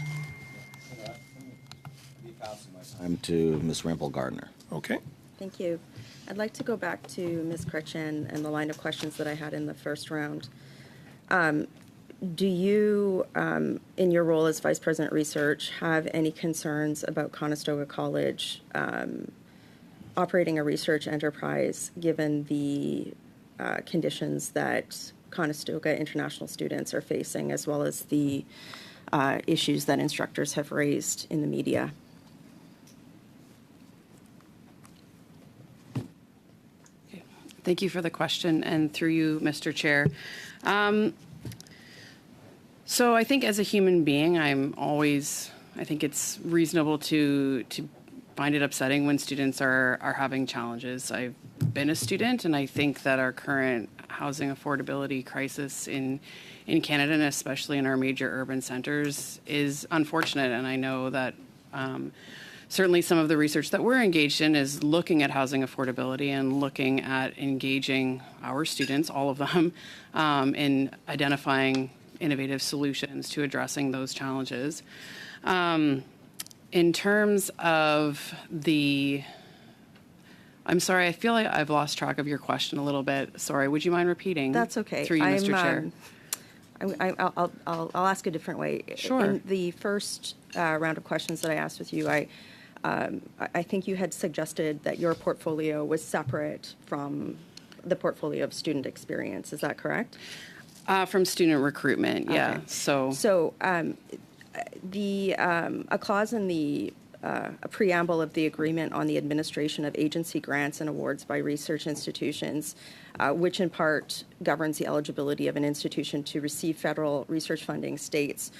I'm to Ms. Rimple Gardner. Okay. Thank you. I'd like to go back to Ms. Chrétien and the line of questions that I had in the first round. Do you, in your role as Vice President Research, have any concerns about Conestoga College operating a research enterprise given the conditions that Conestoga international students are facing, as well as the issues that instructors have raised in the media? Thank you for the question, and through you, Mr. Chair. So I think as a human being, I think it's reasonable to find it upsetting when students are having challenges. I've been a student, and I think that our current housing affordability crisis in Canada, and especially in our major urban centers, is unfortunate. And I know that certainly some of the research that we're engaged in is looking at housing affordability and looking at engaging our students, all of them, in identifying innovative solutions to addressing those challenges. In terms of I'm sorry, I feel like I've lost track of your question a little bit. Sorry, would you mind repeating? That's okay. Through you, Mr. Chair. I'll ask a different way. Sure. In the first round of questions that I asked with you, I think you had suggested that your portfolio was separate from the portfolio of student experience. Is that correct? From student recruitment, yeah. Okay. So a clause in the a preamble of the agreement on the administration of agency grants and awards by research institutions, which in part governs the eligibility of an institution to receive federal research funding, states,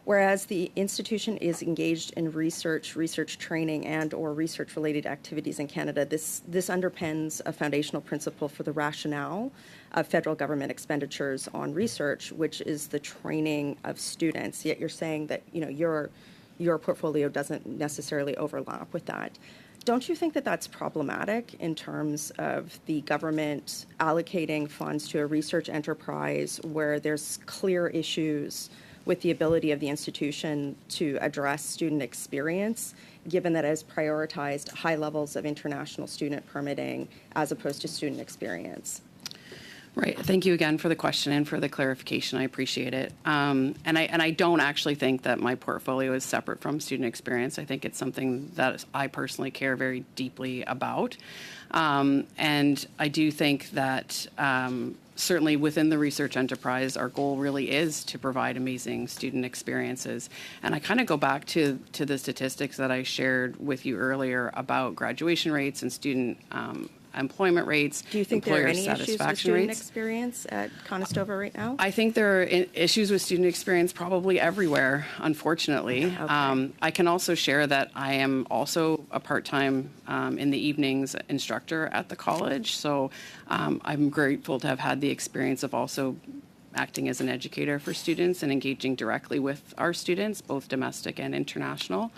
whereas the institution is engaged in research training, and/or research-related activities in Canada, this underpins a foundational principle for the rationale of federal government expenditures on research, which is the training of students. Yet you're saying that your portfolio doesn't necessarily overlap with that. Don't you think that that's problematic in terms of the government allocating funds to a research enterprise where there's clear issues with the ability of the institution to address student experience, given that it has prioritized high levels of international student permitting as opposed to student experience? Right. Thank you again for the question and for the clarification. I appreciate it. And I don't actually think that my portfolio is separate from student experience. I think it's something that I personally care very deeply about. And I do think that certainly within the research enterprise, our goal really is to provide amazing student experiences. And I kind of go back to the statistics that I shared with you earlier about graduation rates and student employment rates. Do you think there are any issues with satisfaction student rates. experience at Conestoga right now? I think there are issues with student experience probably everywhere, unfortunately. Okay. I can also share that I am also a part-time in the evenings instructor at the college. So I'm grateful to have had the experience of also acting as an educator for students and engaging directly with our students, both domestic and international.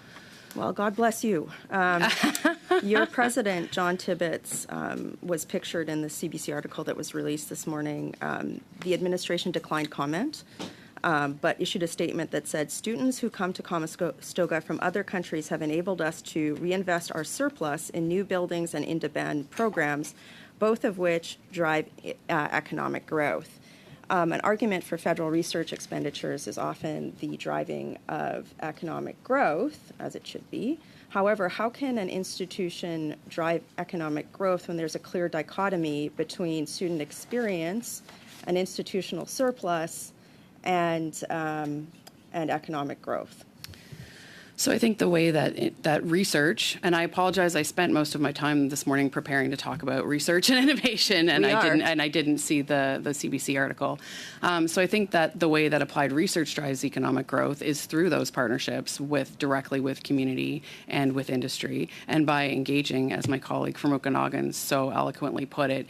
Well, God bless you. Your president, John Tibbetts, was pictured in the CBC article that was released this morning. The administration declined comment, but issued a statement that said, students who come to Conestoga from other countries have enabled us to reinvest our surplus in new buildings and in-demand programs, both of which drive economic growth. An argument for federal research expenditures is often the driving of economic growth, as it should be. However, how can an institution drive economic growth when there's a clear dichotomy between student experience, an institutional surplus, and economic growth? So I think the way that research, and I apologize, I spent most of my time this morning preparing to talk about research and innovation, and I didn't see the CBC article. So I think that the way that applied research drives economic growth is through those partnerships directly with community and with industry, and by engaging, as my colleague from Okanagan so eloquently put it,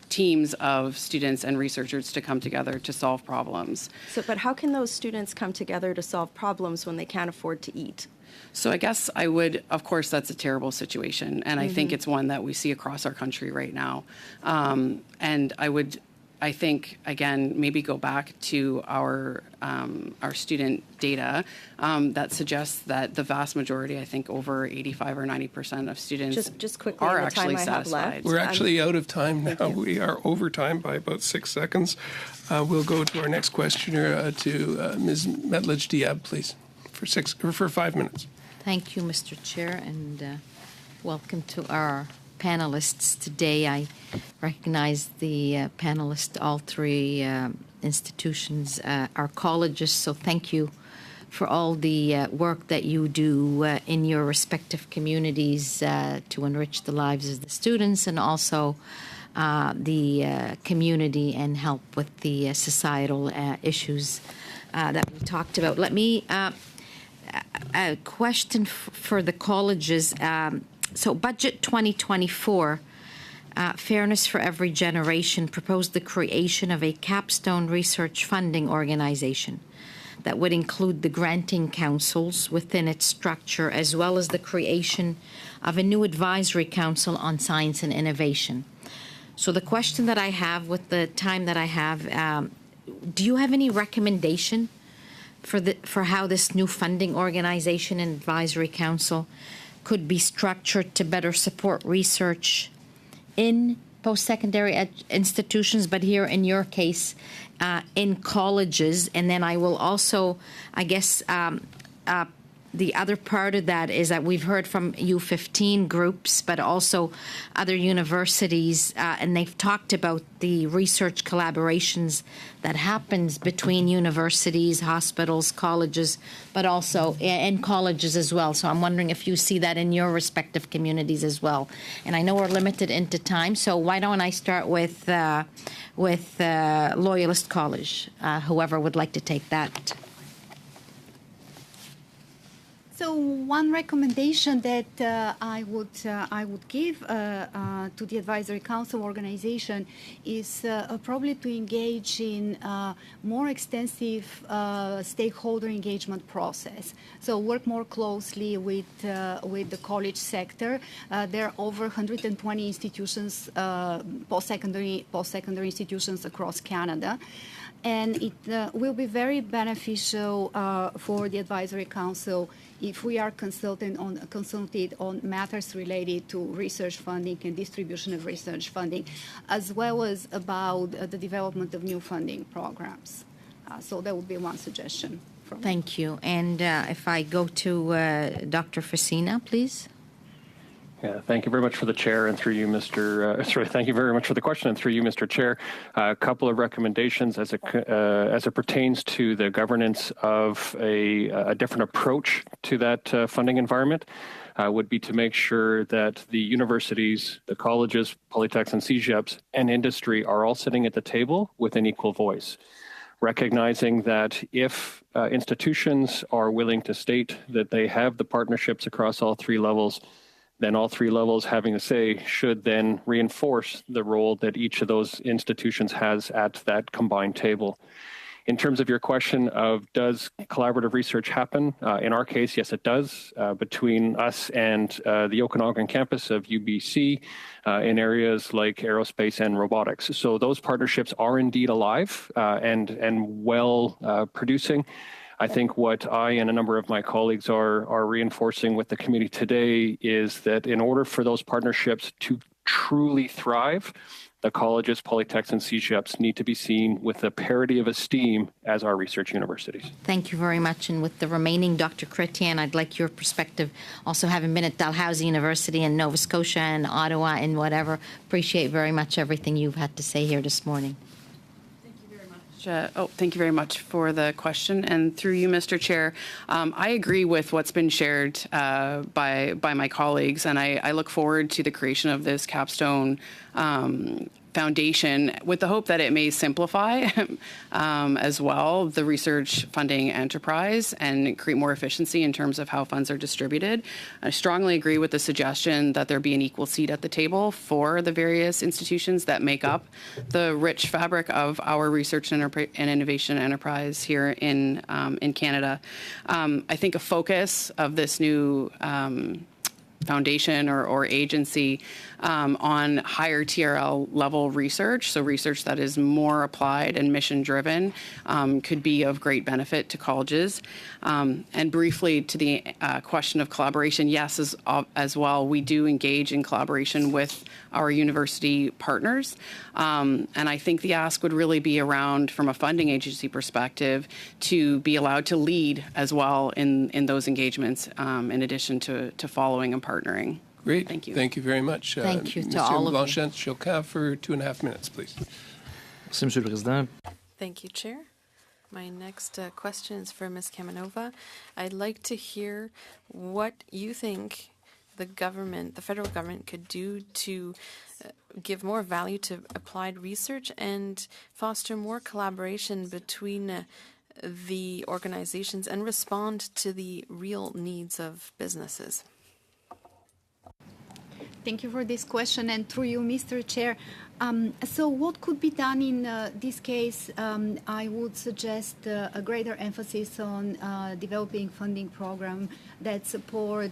teams of students and researchers to come together to solve problems. But how can those students come together to solve problems when they can't afford to eat? So I guess I would, of course, that's a terrible situation, and I think it's one that we see across our country right now. And I think, again, maybe go back to our student data that suggests that the vast majority, I think over 85 or 90% of students just quickly, are in the time actually I have satisfied. left. We're actually out of time now. We are over time by about 6 seconds. We'll go to our next questioner, to Ms. Metledge-Diab, please, for 5 minutes. Thank you, Mr. Chair, and welcome to our panelists today. I recognize the panelists, all three institutions, are colleges, so thank you for all the work that you do in your respective communities to enrich the lives of the students and also the community and help with the societal issues that we talked about. Let me, a question for the colleges. So Budget 2024, Fairness for Every Generation, proposed the creation of a capstone research funding organization that would include the granting councils within its structure, as well as the creation of a new advisory council on science and innovation. So the question that I have with the time that I have, do you have any recommendation for how this new funding organization and advisory council could be structured to better support research in post-secondary institutions, but here in your case, in colleges? And then I will also, I guess, the other part of that is that we've heard from U15 groups, but also other universities, and they've talked about the research collaborations that happens between universities, hospitals, colleges, but also in colleges as well. So I'm wondering if you see that in your respective communities as well. And I know we're limited into time, so why don't I start with Loyalist College, whoever would like to take that. So one recommendation that I would give to the Advisory Council organization is probably to engage in more extensive stakeholder engagement process. So work more closely with the college sector. There are over 120 institutions, post-secondary institutions across Canada. And it will be very beneficial for the Advisory Council if we are consulted on matters related to research funding and distribution of research funding, as well as about the development of new funding programs. So that would be one suggestion. Thank you. And if I go to Dr. Facina, please. Yeah, thank you very much for the chair and through you, thank you very much for the question and through you, Mr. Chair. A couple of recommendations as it pertains to the governance of a different approach to that funding environment would be to make sure that the universities, the colleges, polytechs and CEGEPs and industry are all sitting at the table with an equal voice. Recognizing that if institutions are willing to state that they have the partnerships across all three levels, then all three levels having a say should then reinforce the role that each of those institutions has at that combined table. In terms of your question of does collaborative research happen? In our case, yes, it does, between us and the Okanagan campus of UBC in areas like aerospace and robotics. So those partnerships are indeed alive and well producing. I think what I and a number of my colleagues are reinforcing with the committee today is that in order for those partnerships to truly thrive, the colleges, polytechs, and CEGEPs need to be seen with the parity of esteem as our research universities. Thank you very much. And with the remaining, Dr. Chrétien, I'd like your perspective, also having been at Dalhousie University in Nova Scotia and Ottawa and whatever. Appreciate very much everything you've had to say here this morning. Thank you very much for the question. And through you, Mr. Chair, I agree with what's been shared by my colleagues, and I look forward to the creation of this capstone foundation with the hope that it may simplify as well the research funding enterprise and create more efficiency in terms of how funds are distributed. I strongly agree with the suggestion that there be an equal seat at the table for the various institutions that make up the rich fabric of our research and innovation enterprise here in Canada. I think a focus of this new foundation or agency on higher TRL level research, so research that is more applied and mission driven, could be of great benefit to colleges. And briefly to the question of collaboration, yes, as well, we do engage in collaboration with our university partners. And I think the ask would really be around, from a funding agency perspective, to be allowed to lead as well in those engagements, in addition to following and partnering. Great. Thank you. Thank you very much. Thank you to all of you. Monsieur Blanchet-Chilcat for 2.5 minutes, please. Merci, Monsieur le Président. Thank you, Chair. My next question is for Ms. Kamenova. I'd like to hear what you think the federal government could do to give more value to applied research and foster more collaboration between the organizations and respond to the real needs of businesses. Thank you for this question, and through you, Mr. Chair. So what could be done in this case? I would suggest a greater emphasis on developing funding program that support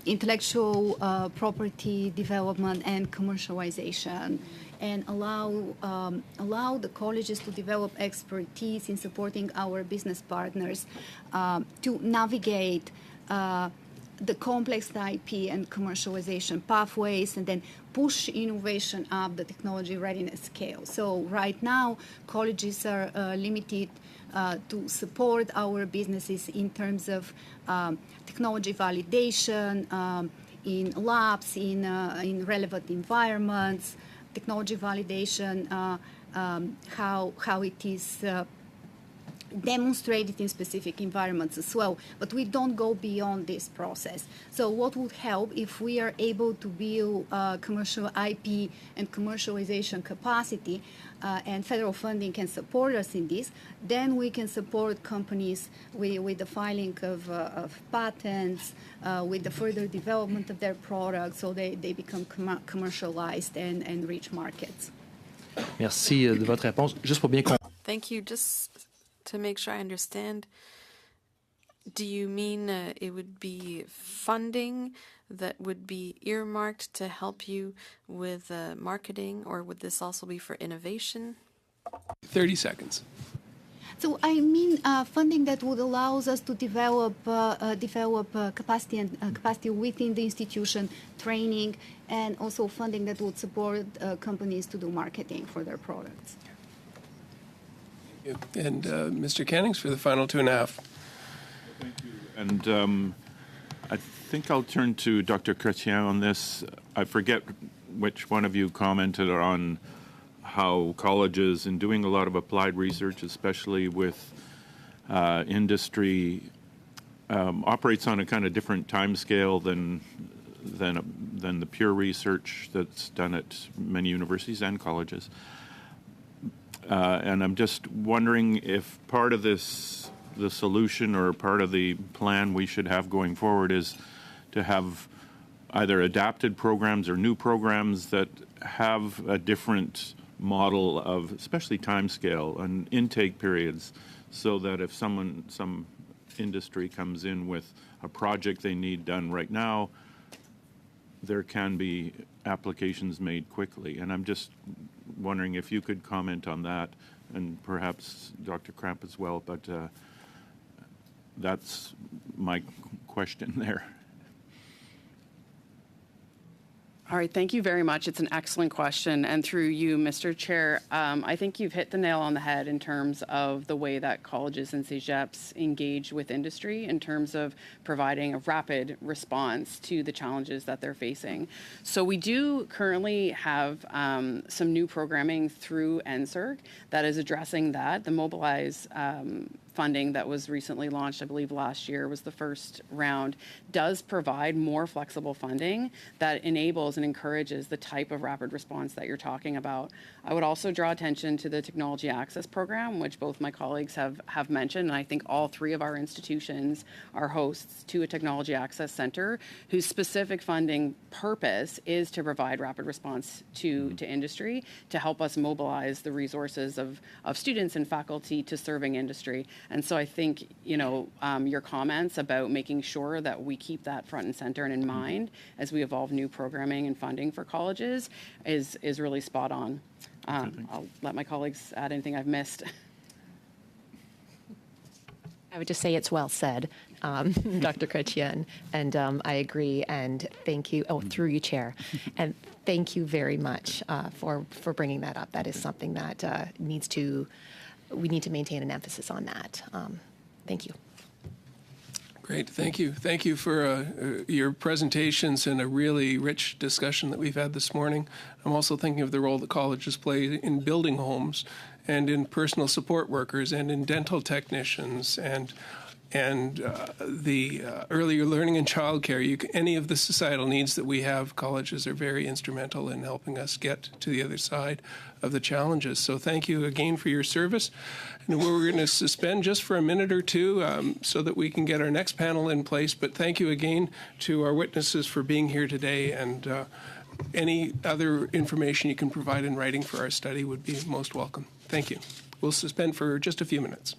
intellectual property development and commercialization, and allow the colleges to develop expertise in supporting our business partners to navigate the complex IP and commercialization pathways, and then push innovation up the technology readiness scale. So right now, colleges are limited to support our businesses in terms of technology validation, in labs, in relevant environments, technology validation, how it is demonstrated in specific environments as well, but we don't go beyond this process. So what would help if we are able to build commercial IP and commercialization capacity, and federal funding can support us in this, then we can support companies with the filing of patents, with the further development of their products, so they become commercialized and reach markets. Merci de votre réponse. Juste pour bien comprendre. Thank you. Just to make sure I understand, do you mean it would be funding that would be earmarked to help you with marketing, or would this also be for innovation? 30 seconds. So I mean funding that would allow us to develop capacity and capacity within the institution, training, and also funding that would support companies to do marketing for their products. And Mr. Cannings for the final 2.5. Thank you. And I think I'll turn to Dr. Chrétien on this. I forget which one of you commented on how colleges, in doing a lot of applied research, especially with industry, operates on a kind of different time scale than the pure research that's done at many universities and colleges. And I'm just wondering if part of this, the solution or part of the plan we should have going forward is to have either adapted programs or new programs that have a different model of, especially time scale and intake periods, so that if some industry comes in with a project they need done right now, there can be applications made quickly. And I'm just wondering if you could comment on that, and perhaps Dr. Kramp as well, but that's my question there. All right, thank you very much. It's an excellent question. And through you, Mr. Chair, I think you've hit the nail on the head in terms of the way that colleges and CEGEPs engage with industry in terms of providing a rapid response to the challenges that they're facing. So we do currently have some new programming through NSERC that is addressing that. The Mobilize funding that was recently launched, I believe last year was the first round, does provide more flexible funding that enables and encourages the type of rapid response that you're talking about. I would also draw attention to the Technology Access Program, which both my colleagues have mentioned, and I think all three of our institutions are hosts to a Technology Access Center whose specific funding purpose is to provide rapid response to industry, to help us mobilize the resources of students and faculty to serving industry. And so I think, your comments about making sure that we keep that front and center and in mind as we evolve new programming and funding for colleges is really spot on. I'll let my colleagues add anything I've missed. I would just say it's well said, Dr. Chrétien, and I agree, and thank you, through you, Chair, and thank you very much for bringing that up. That is something that we need to maintain an emphasis on that. Thank you. Great, thank you. Thank you for your presentations and a really rich discussion that we've had this morning. I'm also thinking of the role that colleges play in building homes and in personal support workers and in dental technicians and the earlier learning and childcare. Any of the societal needs that we have, colleges are very instrumental in helping us get to the other side of the challenges. So thank you again for your service. And we're going to suspend just for a minute or two so that we can get our next panel in place. But thank you again to our witnesses for being here today. And any other information you can provide in writing for our study would be most welcome. Thank you. We'll suspend for just a few minutes.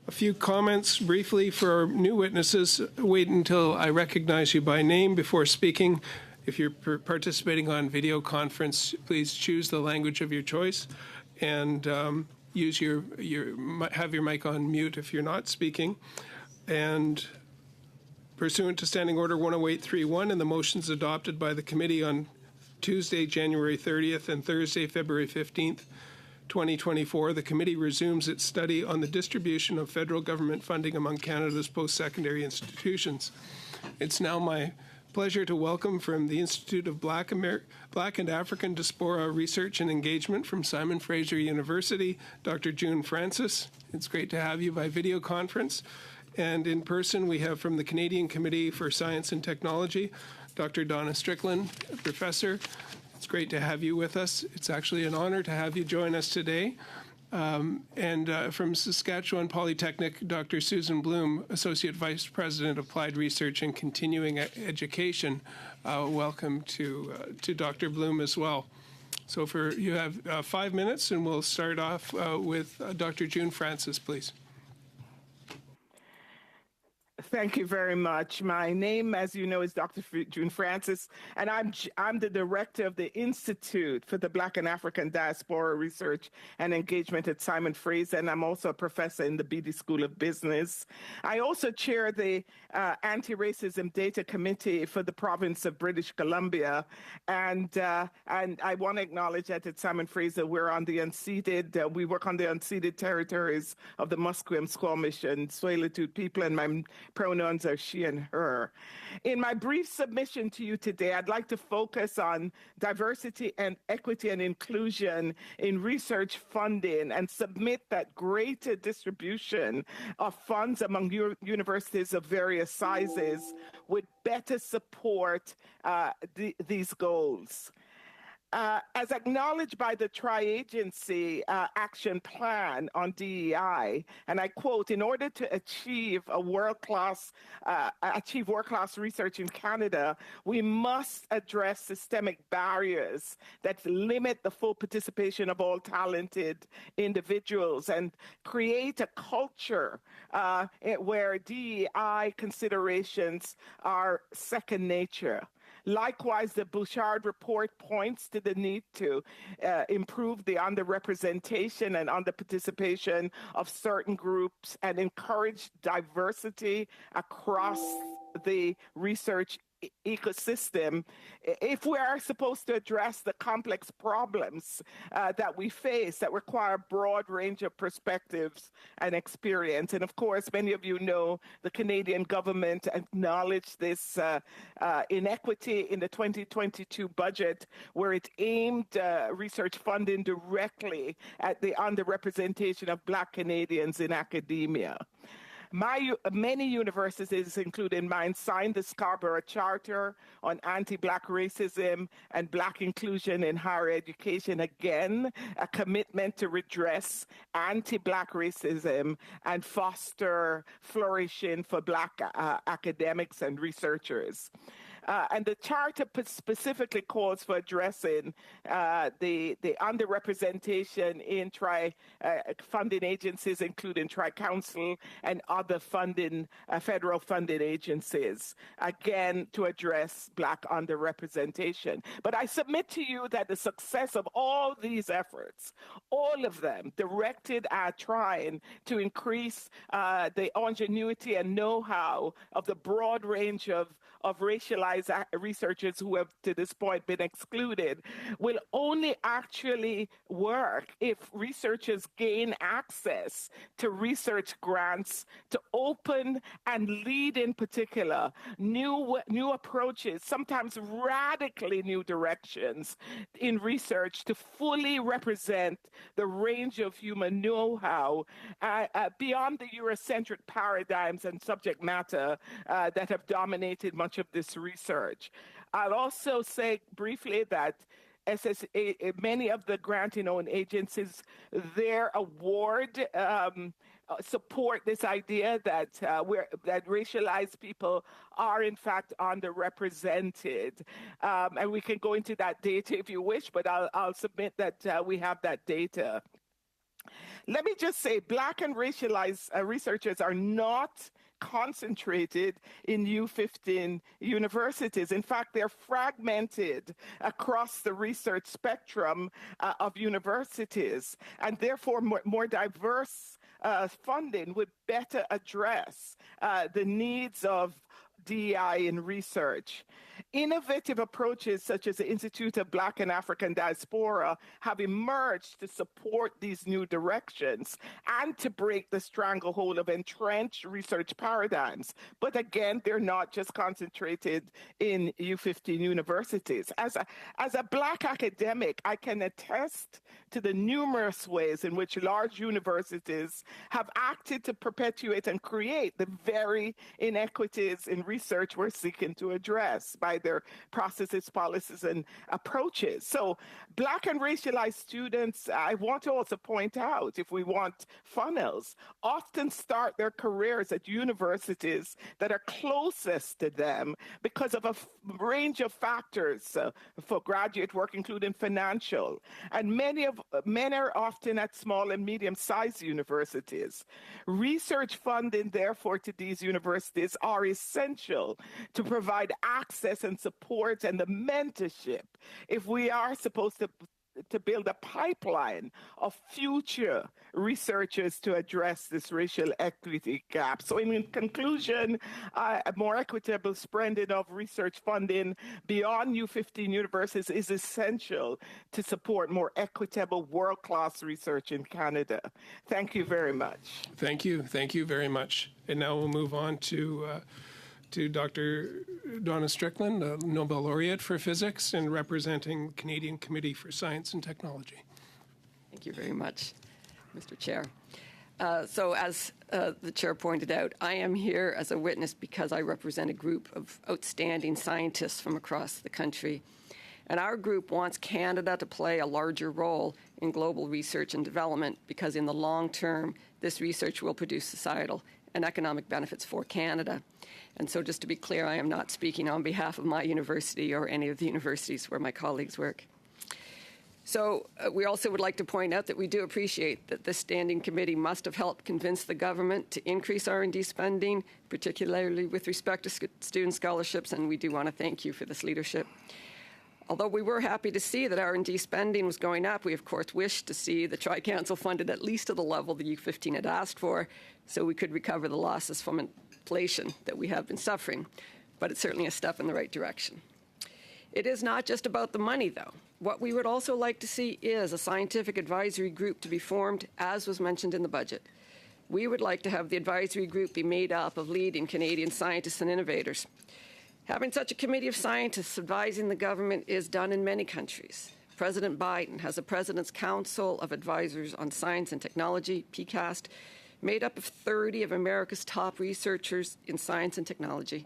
A few comments briefly for our new witnesses. Wait until I recognize you by name before speaking. If you're participating on video conference, please choose the language of your choice and use have your mic on mute if you're not speaking. And pursuant to Standing Order 108.3.1 and the motions adopted by the committee on Tuesday, January 30th and Thursday, February 15th, 2024, the committee resumes its study on the distribution of federal government funding among Canada's post-secondary institutions. It's now my pleasure to welcome from the Institute of Black and African Diaspora Research and Engagement from Simon Fraser University, Dr. June Francis. It's great to have you by video conference. And in person, we have from the Canadian Committee for Science and Technology, Dr. Donna Strickland, a professor. It's great to have you with us. It's actually an honor to have you join us today. And from Saskatchewan Polytechnic, Dr. Susan Bloom, Associate Vice President, Applied Research and Continuing Education. Welcome to Dr. Bloom as well. So you have 5 minutes, and we'll start off with Dr. June Francis, please. Thank you very much. My name, as you know, is Dr. June Francis, and I'm the director of the Institute for the Black and African Diaspora Research and Engagement at Simon Fraser, and I'm also a professor in the Beatty School of Business. I also chair the Anti-Racism Data Committee for the province of British Columbia, and I want to acknowledge that at Simon Fraser we're on the unceded, we work on the unceded territories of the Musqueam, Squamish, and Tsleil-Waututh people, and my pronouns are she and her. In my brief submission to you today, I'd like to focus on diversity and equity and inclusion in research funding and submit that greater distribution of funds among universities of various sizes would better support these goals. As acknowledged by the Tri-Agency Action Plan on DEI, and I quote, in order to achieve world-class research in Canada, we must address systemic barriers that limit the full participation of all talented individuals and create a culture where DEI considerations are second nature. Likewise, the Bouchard report points to the need to improve the underrepresentation and underparticipation of certain groups and encourage diversity across the research ecosystem if we are supposed to address the complex problems that we face that require a broad range of perspectives and experience. And of course, many of you know the Canadian government acknowledged this inequity in the 2022 budget, where it aimed research funding directly at the underrepresentation of Black Canadians in academia. Many universities, including mine, signed the Scarborough Charter on anti-Black racism and Black inclusion in higher education. Again, a commitment to redress anti-Black racism and foster flourishing for Black academics and researchers. And the charter specifically calls for addressing the underrepresentation in funding agencies, including Tri-Council and other federal funding agencies, again, to address Black underrepresentation. But I submit to you that the success of all these efforts, all of them directed at trying to increase the ingenuity and know-how of the broad range of racialized researchers who have to this point been excluded, will only actually work if researchers gain access to research grants to open and lead, in particular, new approaches, sometimes radically new directions in research to fully represent the range of human know-how beyond the Eurocentric paradigms and subject matter that have dominated much of this research. I'll also say briefly that many of the granting-owned agencies, their award support this idea that that racialized people are in fact underrepresented, and we can go into that data if you wish, but I'll submit that we have that data. Let me just say, Black and racialized researchers are not concentrated in U15 universities. In fact, they're fragmented across the research spectrum of universities, and therefore more diverse funding would better address the needs of DEI in research. Innovative approaches such as the Institute of Black and African Diaspora have emerged to support these new directions and to break the stranglehold of entrenched research paradigms. But again, they're not just concentrated in U15 universities. As a Black academic, I can attest to the numerous ways in which large universities have acted to perpetuate and create the very inequities in research we're seeking to address. by their processes, policies, and approaches. So Black and racialized students, I want to also point out, if we want funnels, often start their careers at universities that are closest to them because of a range of factors for graduate work, including financial. And many are often at small and medium-sized universities. Research funding, therefore, to these universities are essential to provide access and support and the mentorship if we are supposed to build a pipeline of future researchers to address this racial equity gap. So in conclusion, a more equitable spreading of research funding beyond U15 universities is essential to support more equitable world-class research in Canada. Thank you very much. Thank you. Thank you very much. And now we'll move on to Dr. Donna Strickland, a Nobel laureate for physics and representing the Canadian Committee for Science and Technology. Thank you very much, Mr. Chair. So as the chair pointed out, I am here as a witness because I represent a group of outstanding scientists from across the country. And our group wants Canada to play a larger role in global research and development because in the long term, this research will produce societal and economic benefits for Canada. And so just to be clear, I am not speaking on behalf of my university or any of the universities where my colleagues work. So we also would like to point out that we do appreciate that this standing committee must have helped convince the government to increase R&D spending, particularly with respect to student scholarships, and we do want to thank you for this leadership. Although we were happy to see that R&D spending was going up, we of course wished to see the Tri-Council funded at least to the level the U15 had asked for, so we could recover the losses from inflation that we have been suffering. But it's certainly a step in the right direction. It is not just about the money, though. What we would also like to see is a scientific advisory group to be formed, as was mentioned in the budget. We would like to have the advisory group be made up of leading Canadian scientists and innovators. Having such a committee of scientists advising the government is done in many countries. President Biden has a President's Council of Advisors on Science and Technology, PCAST, made up of 30 of America's top researchers in science and technology.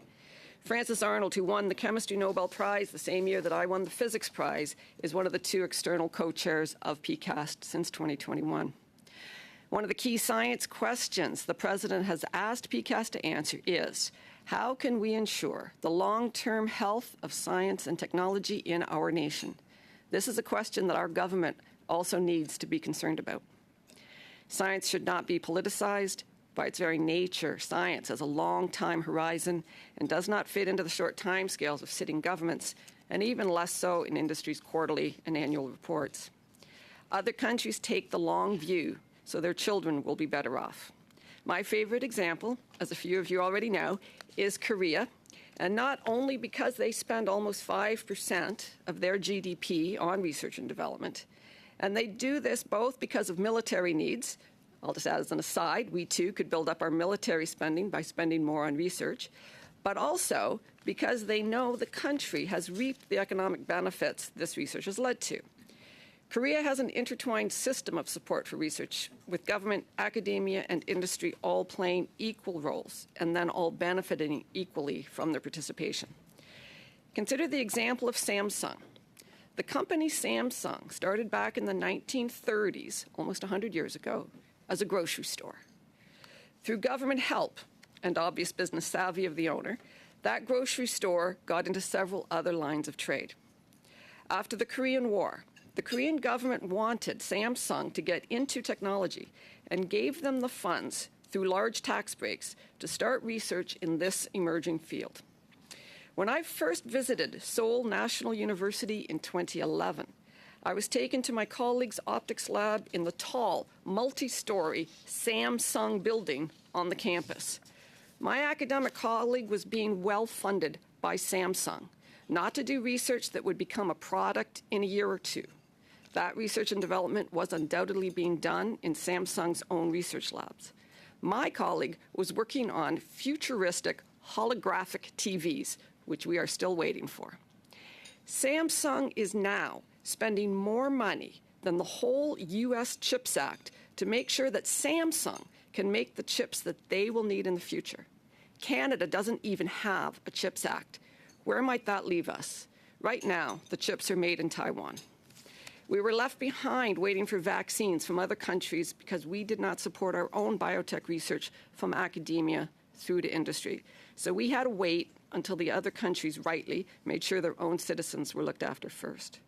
Frances Arnold, who won the Chemistry Nobel Prize the same year that I won the Physics Prize, is one of the two external co-chairs of PCAST since 2021. One of the key science questions the President has asked PCAST to answer is, how can we ensure the long-term health of science and technology in our nation? This is a question that our government also needs to be concerned about. Science should not be politicized. By its very nature, science has a long time horizon and does not fit into the short timescales of sitting governments, and even less so in industry's quarterly and annual reports. Other countries take the long view, so their children will be better off. My favorite example, as a few of you already know, is Korea, and not only because they spend almost 5% of their GDP on research and development, and they do this both because of military needs. I'll just add as an aside, we too could build up our military spending by spending more on research, but also because they know the country has reaped the economic benefits this research has led to. Korea has an intertwined system of support for research, with government, academia, and industry all playing equal roles, and then all benefiting equally from their participation. Consider the example of Samsung. The company Samsung started back in the 1930s, almost 100 years ago, as a grocery store. Through government help and obvious business savvy of the owner, that grocery store got into several other lines of trade. After the Korean War, the Korean government wanted Samsung to get into technology and gave them the funds through large tax breaks to start research in this emerging field. When I first visited Seoul National University in 2011, I was taken to my colleague's optics lab in the tall, multi-story Samsung building on the campus. My academic colleague was being well funded by Samsung, not to do research that would become a product in a year or two. That research and development was undoubtedly being done in Samsung's own research labs. My colleague was working on futuristic holographic TVs, which we are still waiting for. Samsung is now spending more money than the whole U.S. CHIPS Act to make sure that Samsung can make the chips that they will need in the future. Canada doesn't even have a CHIPS Act. Where might that leave us? Right now, the chips are made in Taiwan. We were left behind waiting for vaccines from other countries because we did not support our own biotech research from academia through to industry. So we had to wait until the other countries rightly made sure their own citizens were looked after first.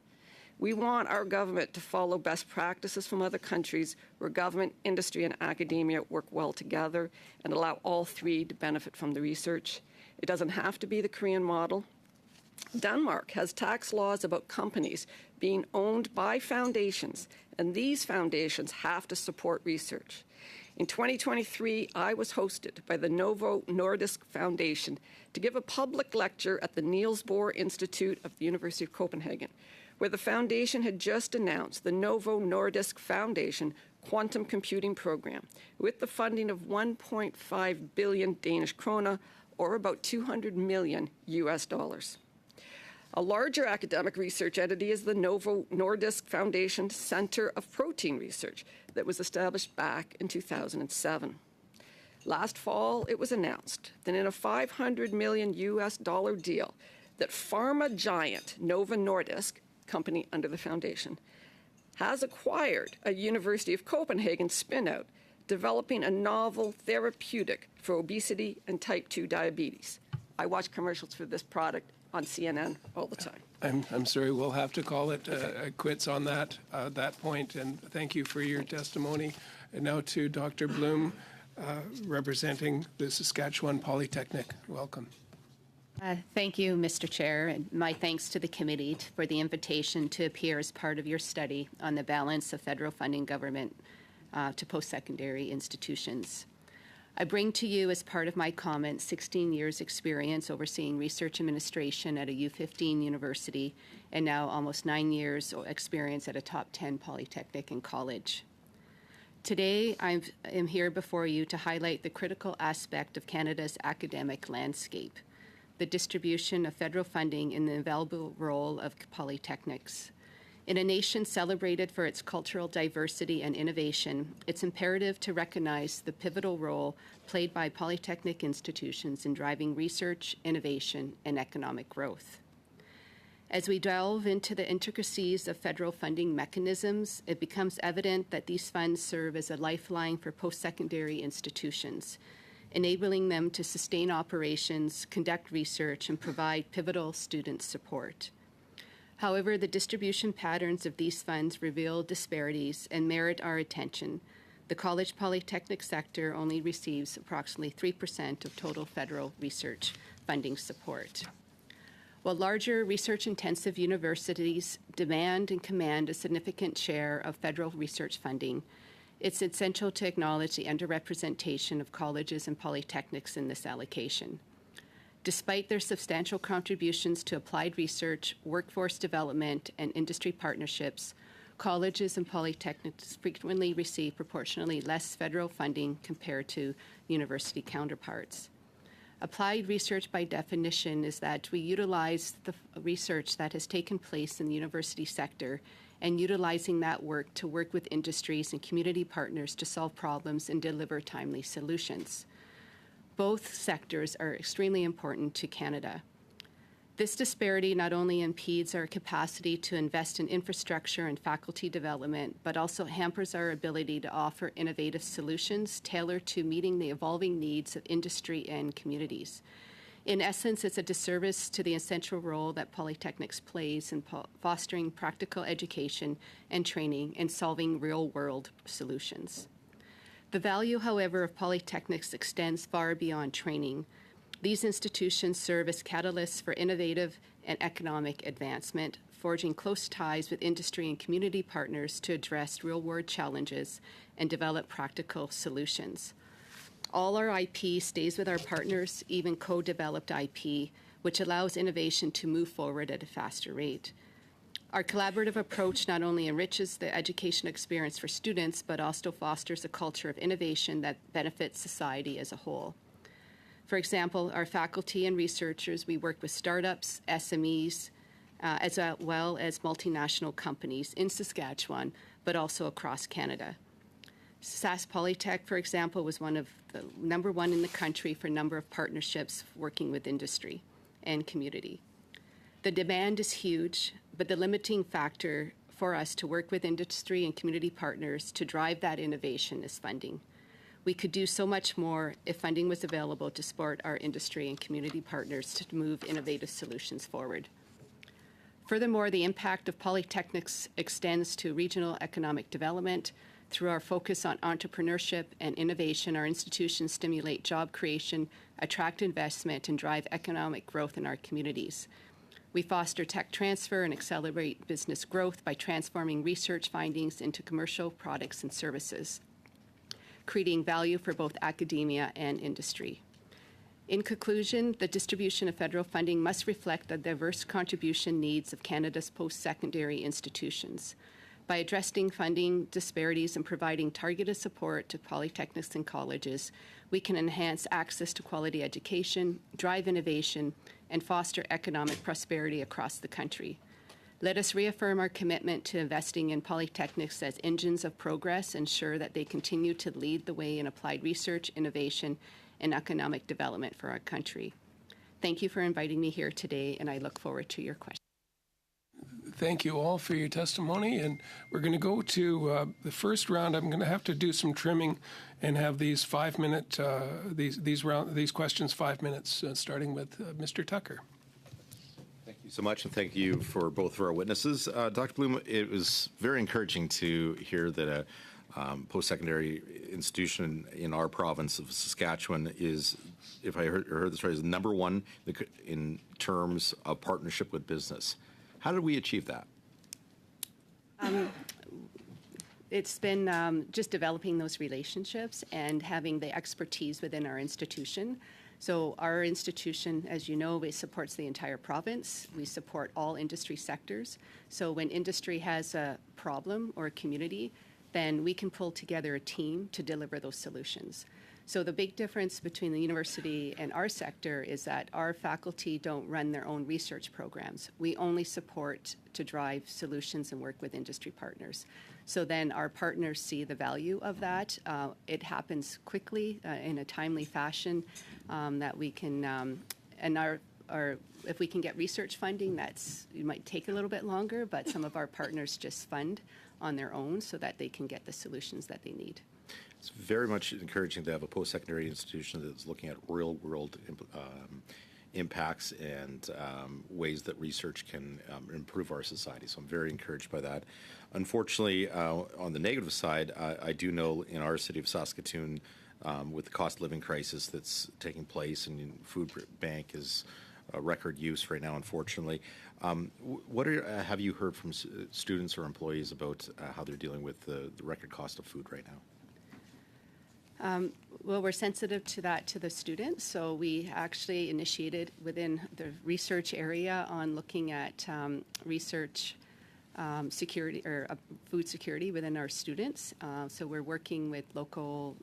We want our government to follow best practices from other countries where government, industry, and academia work well together and allow all three to benefit from the research. It doesn't have to be the Korean model. Denmark has tax laws about companies being owned by foundations, and these foundations have to support research. In 2023, I was hosted by the Novo Nordisk Foundation to give a public lecture at the Niels Bohr Institute of the University of Copenhagen, where the foundation had just announced the Novo Nordisk Foundation Quantum Computing Program, with the funding of 1.5 billion Danish krone, or about $200 million US dollars. A larger academic research entity is the Novo Nordisk Foundation Center of Protein Research that was established back in 2007. Last fall, it was announced that in a $500 million US dollar deal that pharma giant Novo Nordisk, company under the foundation, has acquired a University of Copenhagen spin-out developing a novel therapeutic for obesity and type 2 diabetes. I watch commercials for this product on CNN all the time. I'm sorry, we'll have to call it quits on that point, and thank you for your testimony. And now to Dr. Bloom, representing the Saskatchewan Polytechnic. Welcome. Thank you, Mr. Chair, and my thanks to the committee for the invitation to appear as part of your study on the balance of federal funding government to post-secondary institutions. I bring to you, as part of my comments, 16 years' experience overseeing research administration at a U15 university, and now almost 9 years' experience at a top 10 polytechnic and college. Today, I am here before you to highlight the critical aspect of Canada's academic landscape, the distribution of federal funding in the invaluable role of polytechnics. In a nation celebrated for its cultural diversity and innovation, it's imperative to recognize the pivotal role played by polytechnic institutions in driving research, innovation, and economic growth. As we delve into the intricacies of federal funding mechanisms, it becomes evident that these funds serve as a lifeline for post-secondary institutions, enabling them to sustain operations, conduct research, and provide pivotal student support. However, the distribution patterns of these funds reveal disparities and merit our attention. The college polytechnic sector only receives approximately 3% of total federal research funding support. While larger research-intensive universities demand and command a significant share of federal research funding, it's essential to acknowledge the underrepresentation of colleges and polytechnics in this allocation. Despite their substantial contributions to applied research, workforce development, and industry partnerships, colleges and polytechnics frequently receive proportionally less federal funding compared to university counterparts. Applied research, by definition, is that we utilize the research that has taken place in the university sector and utilizing that work to work with industries and community partners to solve problems and deliver timely solutions. Both sectors are extremely important to Canada. This disparity not only impedes our capacity to invest in infrastructure and faculty development, but also hampers our ability to offer innovative solutions tailored to meeting the evolving needs of industry and communities. In essence, it's a disservice to the essential role that polytechnics plays in fostering practical education and training and solving real-world solutions. The value, however, of polytechnics extends far beyond training. These institutions serve as catalysts for innovative and economic advancement, forging close ties with industry and community partners to address real-world challenges and develop practical solutions. All our IP stays with our partners, even co-developed IP, which allows innovation to move forward at a faster rate. Our collaborative approach not only enriches the education experience for students, but also fosters a culture of innovation that benefits society as a whole. For example, our faculty and researchers, we work with startups, SMEs, as well as multinational companies in Saskatchewan, but also across Canada. Sask Polytech, for example, was one of the #1 in the country for number of partnerships working with industry and community. The demand is huge, but the limiting factor for us to work with industry and community partners to drive that innovation is funding. We could do so much more if funding was available to support our industry and community partners to move innovative solutions forward. Furthermore, the impact of polytechnics extends to regional economic development. Through our focus on entrepreneurship and innovation, our institutions stimulate job creation, attract investment, and drive economic growth in our communities. We foster tech transfer and accelerate business growth by transforming research findings into commercial products and services, creating value for both academia and industry. In conclusion, the distribution of federal funding must reflect the diverse contribution needs of Canada's post-secondary institutions. By addressing funding disparities and providing targeted support to polytechnics and colleges, we can enhance access to quality education, drive innovation, and foster economic prosperity across the country. Let us reaffirm our commitment to investing in polytechnics as engines of progress, ensure that they continue to lead the way in applied research, innovation, and economic development for our country. Thank you for inviting me here today, and I look forward to your questions. Thank you all for your testimony, and we're going to go to the first round. I'm going to have to do some trimming and have these 5-minute these questions 5 minutes, starting with Mr. Tucker. Thank you so much, and thank you for both of our witnesses. Dr. Bloom, it was very encouraging to hear that a post-secondary institution in our province of Saskatchewan is, if I heard this right, is number one in terms of partnership with business. How did we achieve that? It's been just developing those relationships and having the expertise within our institution. So our institution, as you know, it supports the entire province. We support all industry sectors. So when industry has a problem or a community, then we can pull together a team to deliver those solutions. So the big difference between the university and our sector is that our faculty don't run their own research programs. We only support to drive solutions and work with industry partners. So then our partners see the value of that. It happens quickly in a timely fashion that we can, and if we can get research funding, it might take a little bit longer, but some of our partners just fund on their own so that they can get the solutions that they need. It's very much encouraging to have a post-secondary institution that's looking at real-world impacts and ways that research can improve our society. So I'm very encouraged by that. Unfortunately, on the negative side, I do know in our city of Saskatoon, with the cost of living crisis that's taking place, and food bank is record use right now, unfortunately. What have you heard from students or employees about how they're dealing with the record cost of food right now? Well, we're sensitive to that to the students, so we actually initiated within the research area on looking at research security or food security within our students. So we're working with local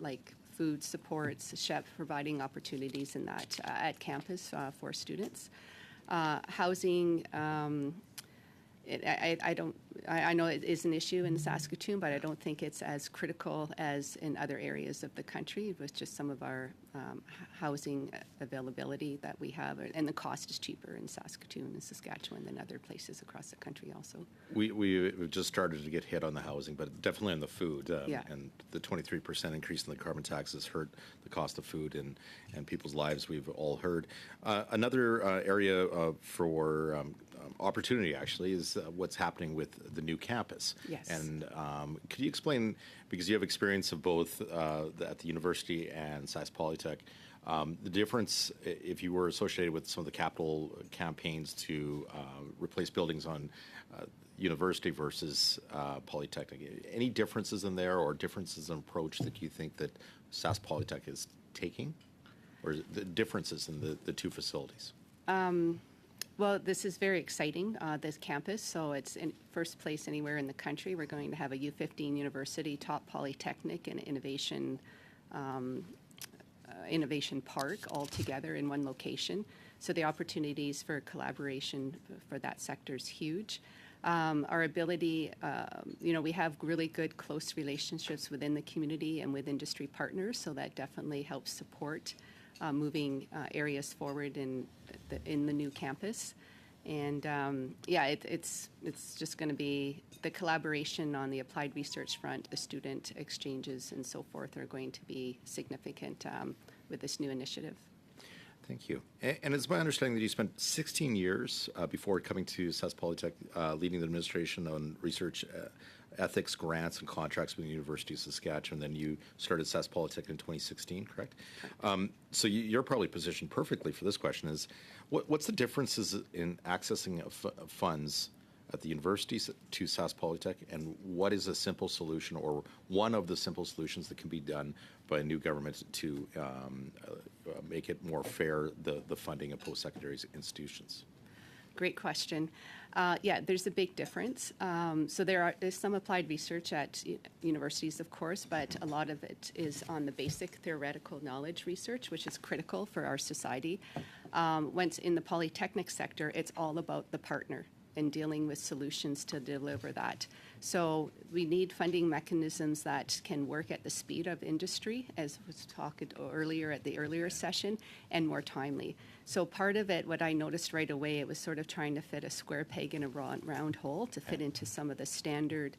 food supports, chef providing opportunities in that at campus for students. Housing. I know it is an issue in Saskatoon, but I don't think it's as critical as in other areas of the country with just some of our housing availability that we have. And the cost is cheaper in Saskatoon and Saskatchewan than other places across the country also. We've just started to get hit on the housing, but definitely on the food. Yeah. And the 23% increase in the carbon taxes hurt the cost of food and people's lives, we've all heard. Another area for opportunity, actually, is what's happening with the new campus. Yes. And could you explain, because you have experience of both at the university and Sask Polytech, the difference if you were associated with some of the capital campaigns to replace buildings on university versus Polytechnic? Any differences in there or differences in approach that you think that Sask Polytech is taking? Or the differences in the two facilities? Well, this is very exciting, this campus. So it's in first place anywhere in the country. We're going to have a U15 University, top polytechnic, and innovation park all together in one location. So the opportunities for collaboration for that sector is huge. Our ability, we have really good close relationships within the community and with industry partners, so that definitely helps support moving areas forward in the new campus. And it's just going to be the collaboration on the applied research front, the student exchanges and so forth are going to be significant with this new initiative. Thank you. And it's my understanding that you spent 16 years before coming to Sask Polytech, leading the administration on research ethics grants and contracts with the University of Saskatchewan. Then you started Sask Polytech in 2016, correct? So you're probably positioned perfectly for this question. Is what's the differences in accessing of funds at the university to Sask Polytech, and what is a simple solution or one of the simple solutions that can be done by a new government to make it more fair, the funding of post-secondary institutions? Great question. There's a big difference. So there's some applied research at universities, of course, but a lot of it is on the basic theoretical knowledge research, which is critical for our society. Once in the polytechnic sector, it's all about the partner and dealing with solutions to deliver that. So we need funding mechanisms that can work at the speed of industry, as was talked earlier at the earlier session, and more timely. So part of it, what I noticed right away, it was sort of trying to fit a square peg in a round hole to fit into some of the standard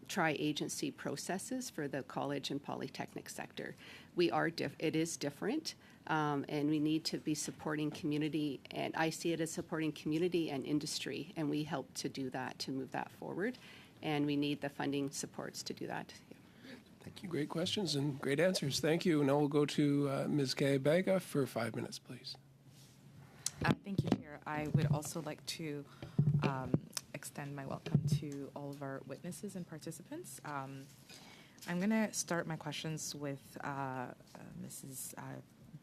tri-agency processes for the college and polytechnic sector. It is different. And we need to be supporting community, and I see it as supporting community and industry, and we help to do that, to move that forward, and we need the funding supports to do that. Thank you. Great questions and great answers. Thank you. Now we'll go to Ms. Gaibega for 5 minutes, please. Thank you, Chair. I would also like to extend my welcome to all of our witnesses and participants. I'm going to start my questions with Mrs.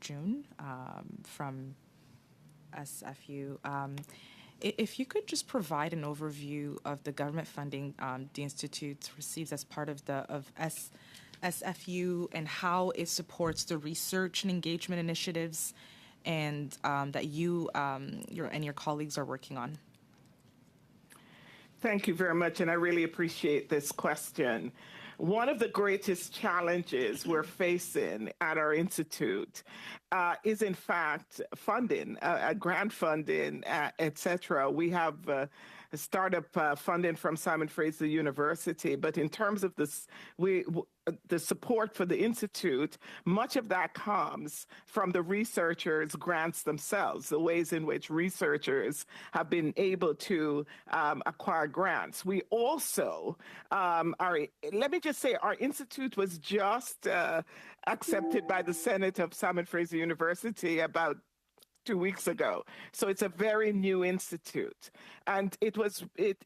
June from SFU. If you could just provide an overview of the government funding the Institute receives as part of SFU and how it supports the research and engagement initiatives and that you and your colleagues are working on. Thank you very much, and I really appreciate this question. One of the greatest challenges we're facing at our institute is, in fact, funding, grant funding, et cetera. We have startup funding from Simon Fraser University, but in terms of this, the support for the Institute, much of that comes from the researchers' grants themselves, the ways in which researchers have been able to acquire grants. We also let me just say, our Institute was just accepted by the Senate of Simon Fraser University about 2 weeks ago. So it's a very new institute. And it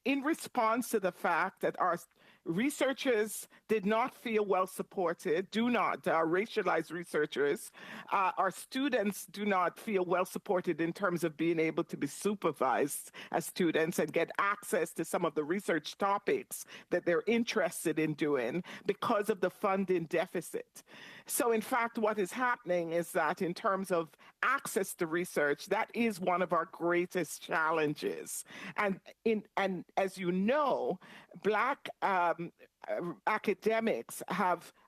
in response to the fact that our researchers did not feel well supported, our racialized researchers, our students do not feel well supported in terms of being able to be supervised as students and get access to some of the research topics that they're interested in doing because of the funding deficit. So in fact, what is happening is that in terms of access to research, that is one of our greatest challenges. And as you know, Black academics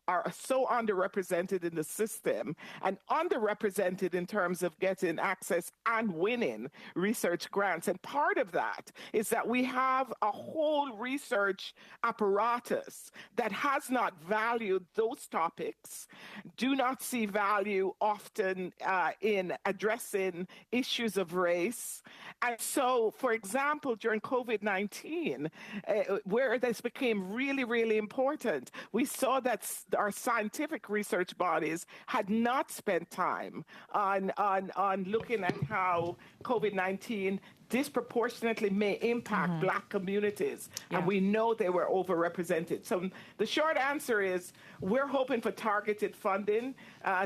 are so underrepresented in the system and underrepresented in terms of getting access and winning research grants. And part of that is that we have a whole research apparatus that has not valued those topics, do not see value often in addressing issues of race. And so, for example, during COVID-19, where this became really, really important, we saw that our scientific research bodies had not spent time on looking at how COVID-19 disproportionately may impact Black communities, and we know they were overrepresented. So the short answer is we're hoping for targeted funding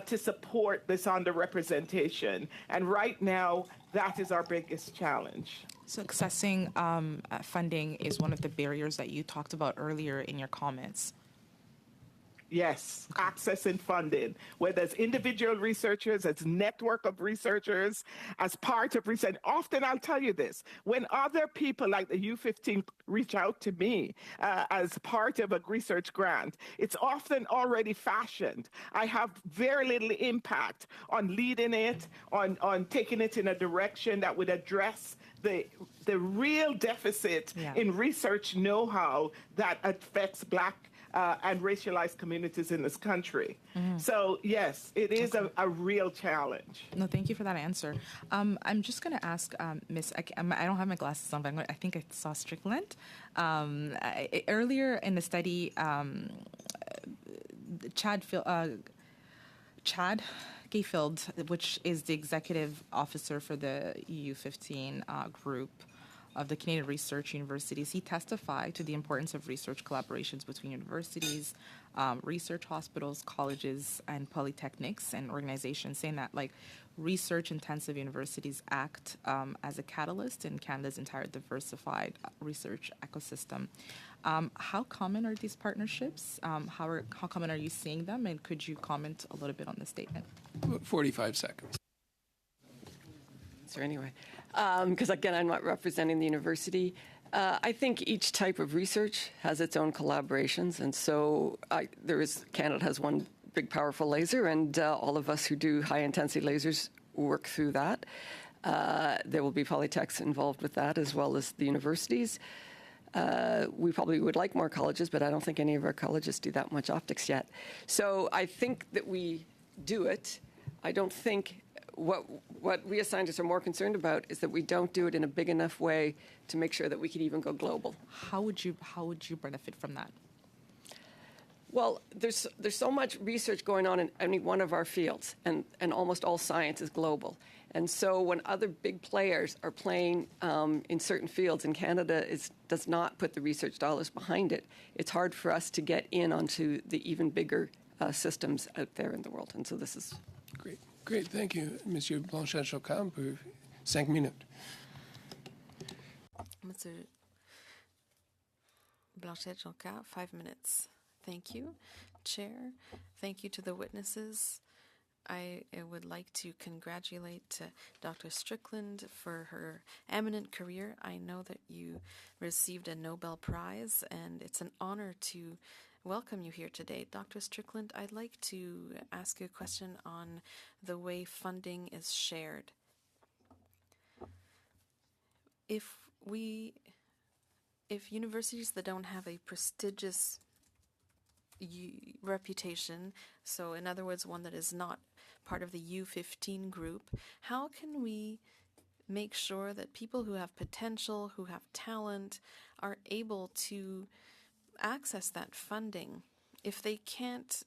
to support this underrepresentation, and right now that is our biggest challenge. So accessing funding is one of the barriers that you talked about earlier in your comments. Yes, accessing funding, whether it's individual researchers, as network of researchers, as part of research. Often I'll tell you this, when other people like the U15 reach out to me as part of a research grant, it's often already fashioned. I have very little impact on leading it, on taking it in a direction that would address the real deficit in research know-how that affects Black and racialized communities in this country. So yes, it is a real challenge. No, thank you for that answer. I'm just going to ask Miss. I don't have my glasses on, but I think I saw Strickland earlier in the study. Chad Gayfield, which is the executive officer for the EU15 group of the Canadian Research Universities, he testified to the importance of research collaborations between universities, research hospitals, colleges, and polytechnics and organizations, saying that like research-intensive universities act as a catalyst in Canada's entire diversified research ecosystem. How common are these partnerships? How common are you seeing them? And could you comment a little bit on the statement? 45 seconds. So anyway, because again, I'm not representing the university. I think each type of research has its own collaborations, and so Canada has one big, powerful laser, and all of us who do high-intensity lasers work through that. There will be polytechs involved with that, as well as the universities. We probably would like more colleges, but I don't think any of our colleges do that much optics yet. So I think that we do it. I don't think what we as scientists are more concerned about is that we don't do it in a big enough way to make sure that we can even go global. How would you benefit from that? Well, there's so much research going on in any one of our fields, and almost all science is global. And so when other big players are playing in certain fields, and Canada does not put the research dollars behind it, it's hard for us to get in onto the even bigger systems out there in the world. And so this is... Great, thank you. Monsieur Blanchet-Choquin pour 5 minutes. Mr. Blanchet-Choquin, 5 minutes. Thank you, Chair. Thank you to the witnesses. I would like to congratulate Dr. Strickland for her eminent career. I know that you received a Nobel Prize, and it's an honor to welcome you here today. Dr. Strickland, I'd like to ask you a question on the way funding is shared. If universities that don't have a prestigious reputation, so in other words, one that is not part of the U15 group, how can we make sure that people who have potential, who have talent, are able to access that funding? If they can't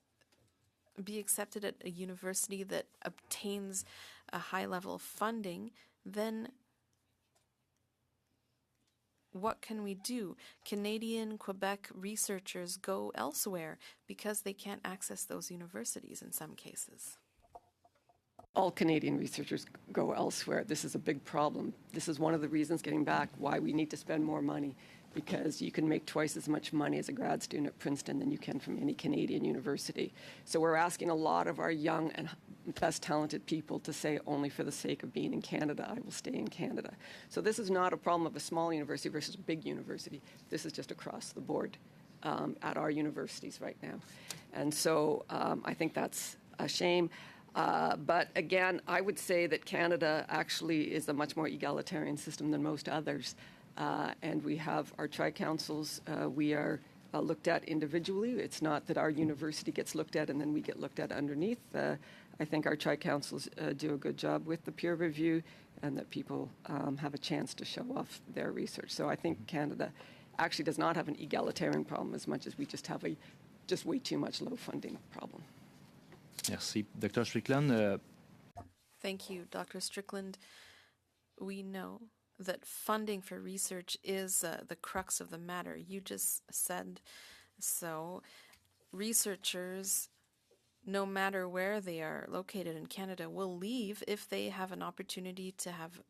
be accepted at a university that obtains a high level of funding, then what can we do? Canadian, Quebec researchers go elsewhere because they can't access those universities in some cases. All Canadian researchers go elsewhere. This is a big problem. This is one of the reasons, getting back, why we need to spend more money, because you can make twice as much money as a grad student at Princeton than you can from any Canadian university. So we're asking a lot of our young and best talented people to say, only for the sake of being in Canada, I will stay in Canada. So this is not a problem of a small university versus a big university. This is just across the board at our universities right now. And so I think that's a shame. But again, I would say that Canada actually is a much more egalitarian system than most others. And we have our tri-councils. We are looked at individually. It's not that our university gets looked at and then we get looked at underneath. I think our tri-councils do a good job with the peer review, and that people have a chance to show off their research. So I think Canada actually does not have an egalitarian problem as much as we just have a way too much low funding problem. Merci. Dr. Strickland. Thank you, Dr. Strickland. We know that funding for research is the crux of the matter. You just said so. Researchers, no matter where they are located in Canada, will leave if they have an opportunity to have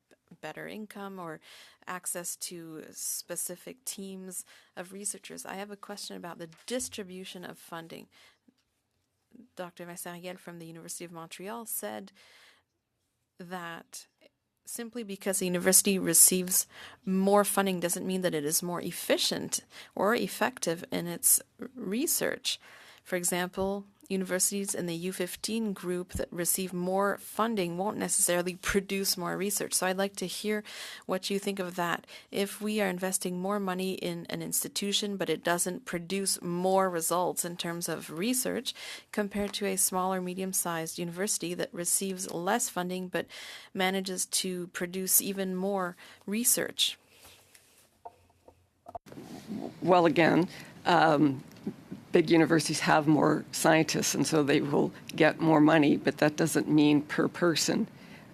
better income or access to specific teams of researchers. I have a question about the distribution of funding. Dr. Vincent Riel from the University of Montreal said that simply because a university receives more funding doesn't mean that it is more efficient or effective in its research. For example, universities in the U15 group that receive more funding won't necessarily produce more research. So I'd like to hear what you think of that. If we are investing more money in an institution, but it doesn't produce more results in terms of research compared to a smaller, medium-sized university that receives less funding, but manages to produce even more research. Well, again, big universities have more scientists, and so they will get more money, but that doesn't mean per person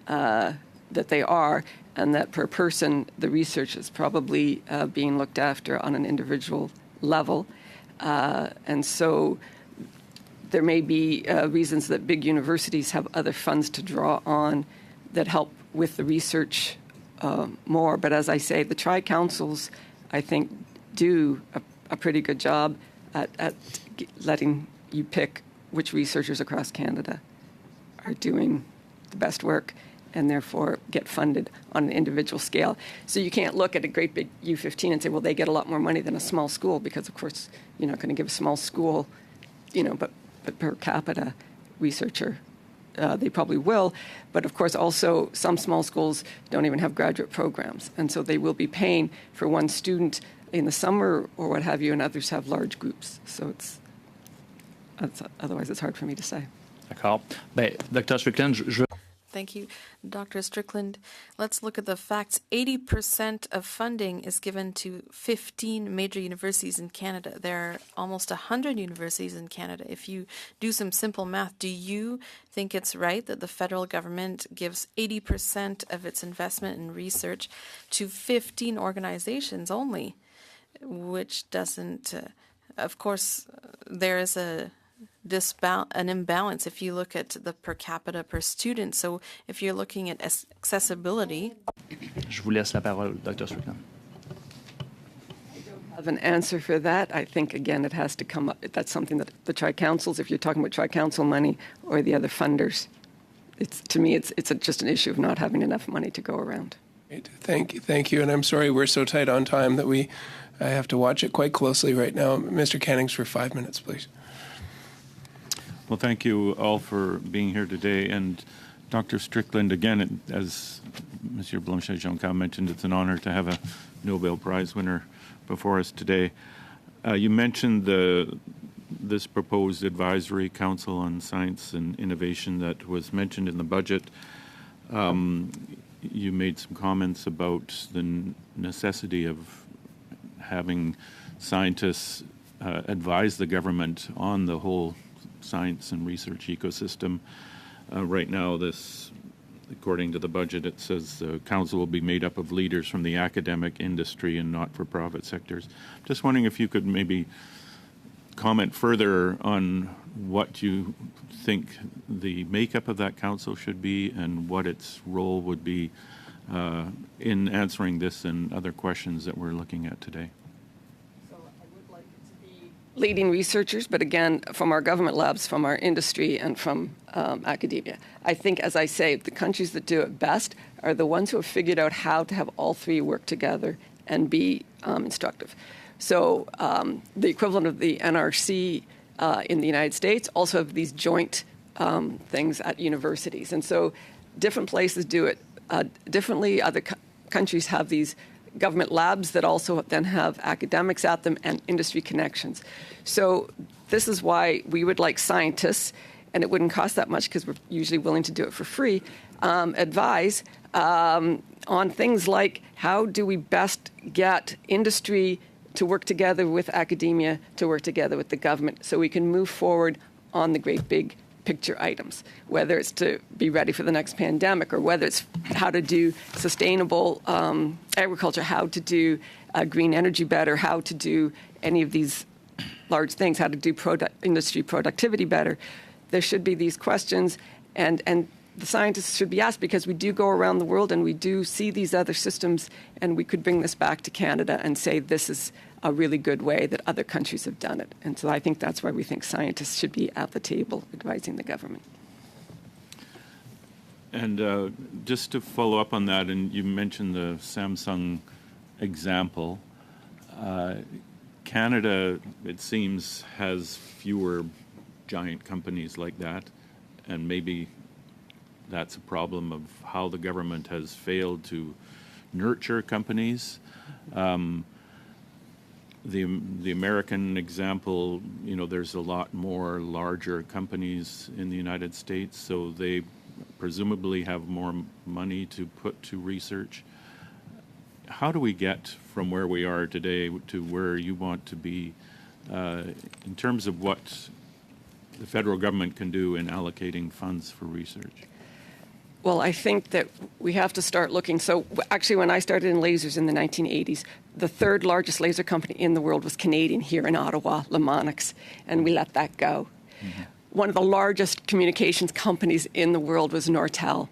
that they are, and that per person the research is probably being looked after on an individual level. And so there may be reasons that big universities have other funds to draw on that help with the research more. But as I say, the tri-councils, I think, do a pretty good job at letting you pick which researchers across Canada are doing the best work and therefore get funded on an individual scale. So you can't look at a great big U15 and say, well, they get a lot more money than a small school, because, of course, you're not going to give a small school, but per capita researcher, they probably will. But, of course, also some small schools don't even have graduate programs, and so they will be paying for one student in the summer or what have you, and others have large groups. So otherwise it's hard for me to say. D'accord. Ben, Dr. Strickland, Thank you, Dr. Strickland. Let's look at the facts. 80% of funding is given to 15 major universities in Canada. There are almost 100 universities in Canada. If you do some simple math, do you think it's right that the federal government gives 80% of its investment in research to 15 organizations only? Which doesn't, of course, there is an imbalance if you look at the per capita per student. So if you're looking at accessibility. Je vous laisse la parole, Dr. Strickland. I don't have an answer for that. I think, again, it has to come up. That's something that the tri-councils, if you're talking about tri-council money or the other funders, to me, it's just an issue of not having enough money to go around. Great. Thank you. And I'm sorry we're so tight on time that I have to watch it quite closely right now. Mr. Cannings, for 5 minutes, please. Well, thank you all for being here today. And Dr. Strickland, again, as Monsieur Blanchet-Jonca mentioned, it's an honor to have a Nobel Prize winner before us today. You mentioned this proposed advisory council on science and innovation that was mentioned in the budget. You made some comments about the necessity of having scientists advise the government on the whole science and research ecosystem. Right now, according to the budget, it says the council will be made up of leaders from the academic, industry, and not-for-profit sectors. Just wondering if you could maybe comment further on what you think the makeup of that council should be and what its role would be in answering this and other questions that we're looking at today. So I would like it to be leading researchers, but again, from our government labs, from our industry, and from academia. I think, as I say, the countries that do it best are the ones who have figured out how to have all three work together and be instructive. So the equivalent of the NRC in the United States also have these joint things at universities. And so different places do it differently. Other countries have these government labs that also then have academics at them and industry connections. So this is why we would like scientists, and it wouldn't cost that much because we're usually willing to do it for free, advise on things like how do we best get industry to work together with academia, to work together with the government, so we can move forward on the great big picture items, whether it's to be ready for the next pandemic or whether it's how to do sustainable agriculture, how to do green energy better, how to do any of these large things, how to do industry productivity better. There should be these questions, and the scientists should be asked, because we do go around the world and we do see these other systems, and we could bring this back to Canada and say this is a really good way that other countries have done it. And so I think that's why we think scientists should be at the table advising the government. And just to follow up on that, and you mentioned the Samsung example, Canada, it seems, has fewer giant companies like that, and maybe that's a problem of how the government has failed to nurture companies. The American example, you know, there's a lot more larger companies in the United States, so they presumably have more money to put to research. How do we get from where we are today to where you want to be in terms of what the federal government can do in allocating funds for research? Well, I think that we have to start looking. So actually, when I started in lasers in the 1980s, the third largest laser company in the world was Canadian here in Ottawa, Lemonix, and we let that go. Mm-hmm. One of the largest communications companies in the world was Nortel.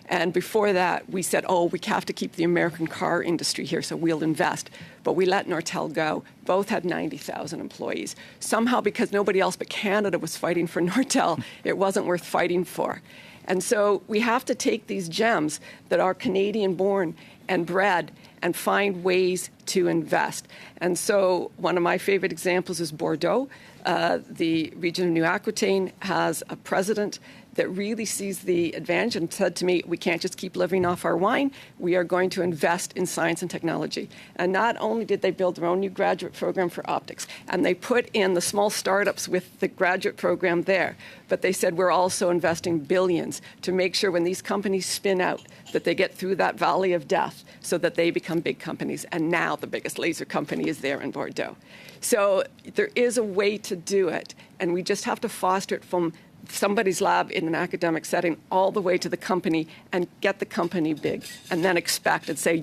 And before that, we said, oh, we have to keep the American car industry here, so we'll invest. But we let Nortel go. Both had 90,000 employees. Somehow, because nobody else but Canada was fighting for Nortel, it wasn't worth fighting for. And so we have to take these gems that are Canadian-born and bred and find ways to invest. And so one of my favorite examples is Bordeaux. The region of New Aquitaine has a president that really sees the advantage and said to me, we can't just keep living off our wine. We are going to invest in science and technology. And not only did they build their own new graduate program for optics, and they put in the small startups with the graduate program there, but they said we're also investing billions to make sure when these companies spin out that they get through that valley of death so that they become big companies. And now the biggest laser company is there in Bordeaux. So there is a way to do it, and we just have to foster it from somebody's lab in an academic setting all the way to the company and get the company big, and then expect and say,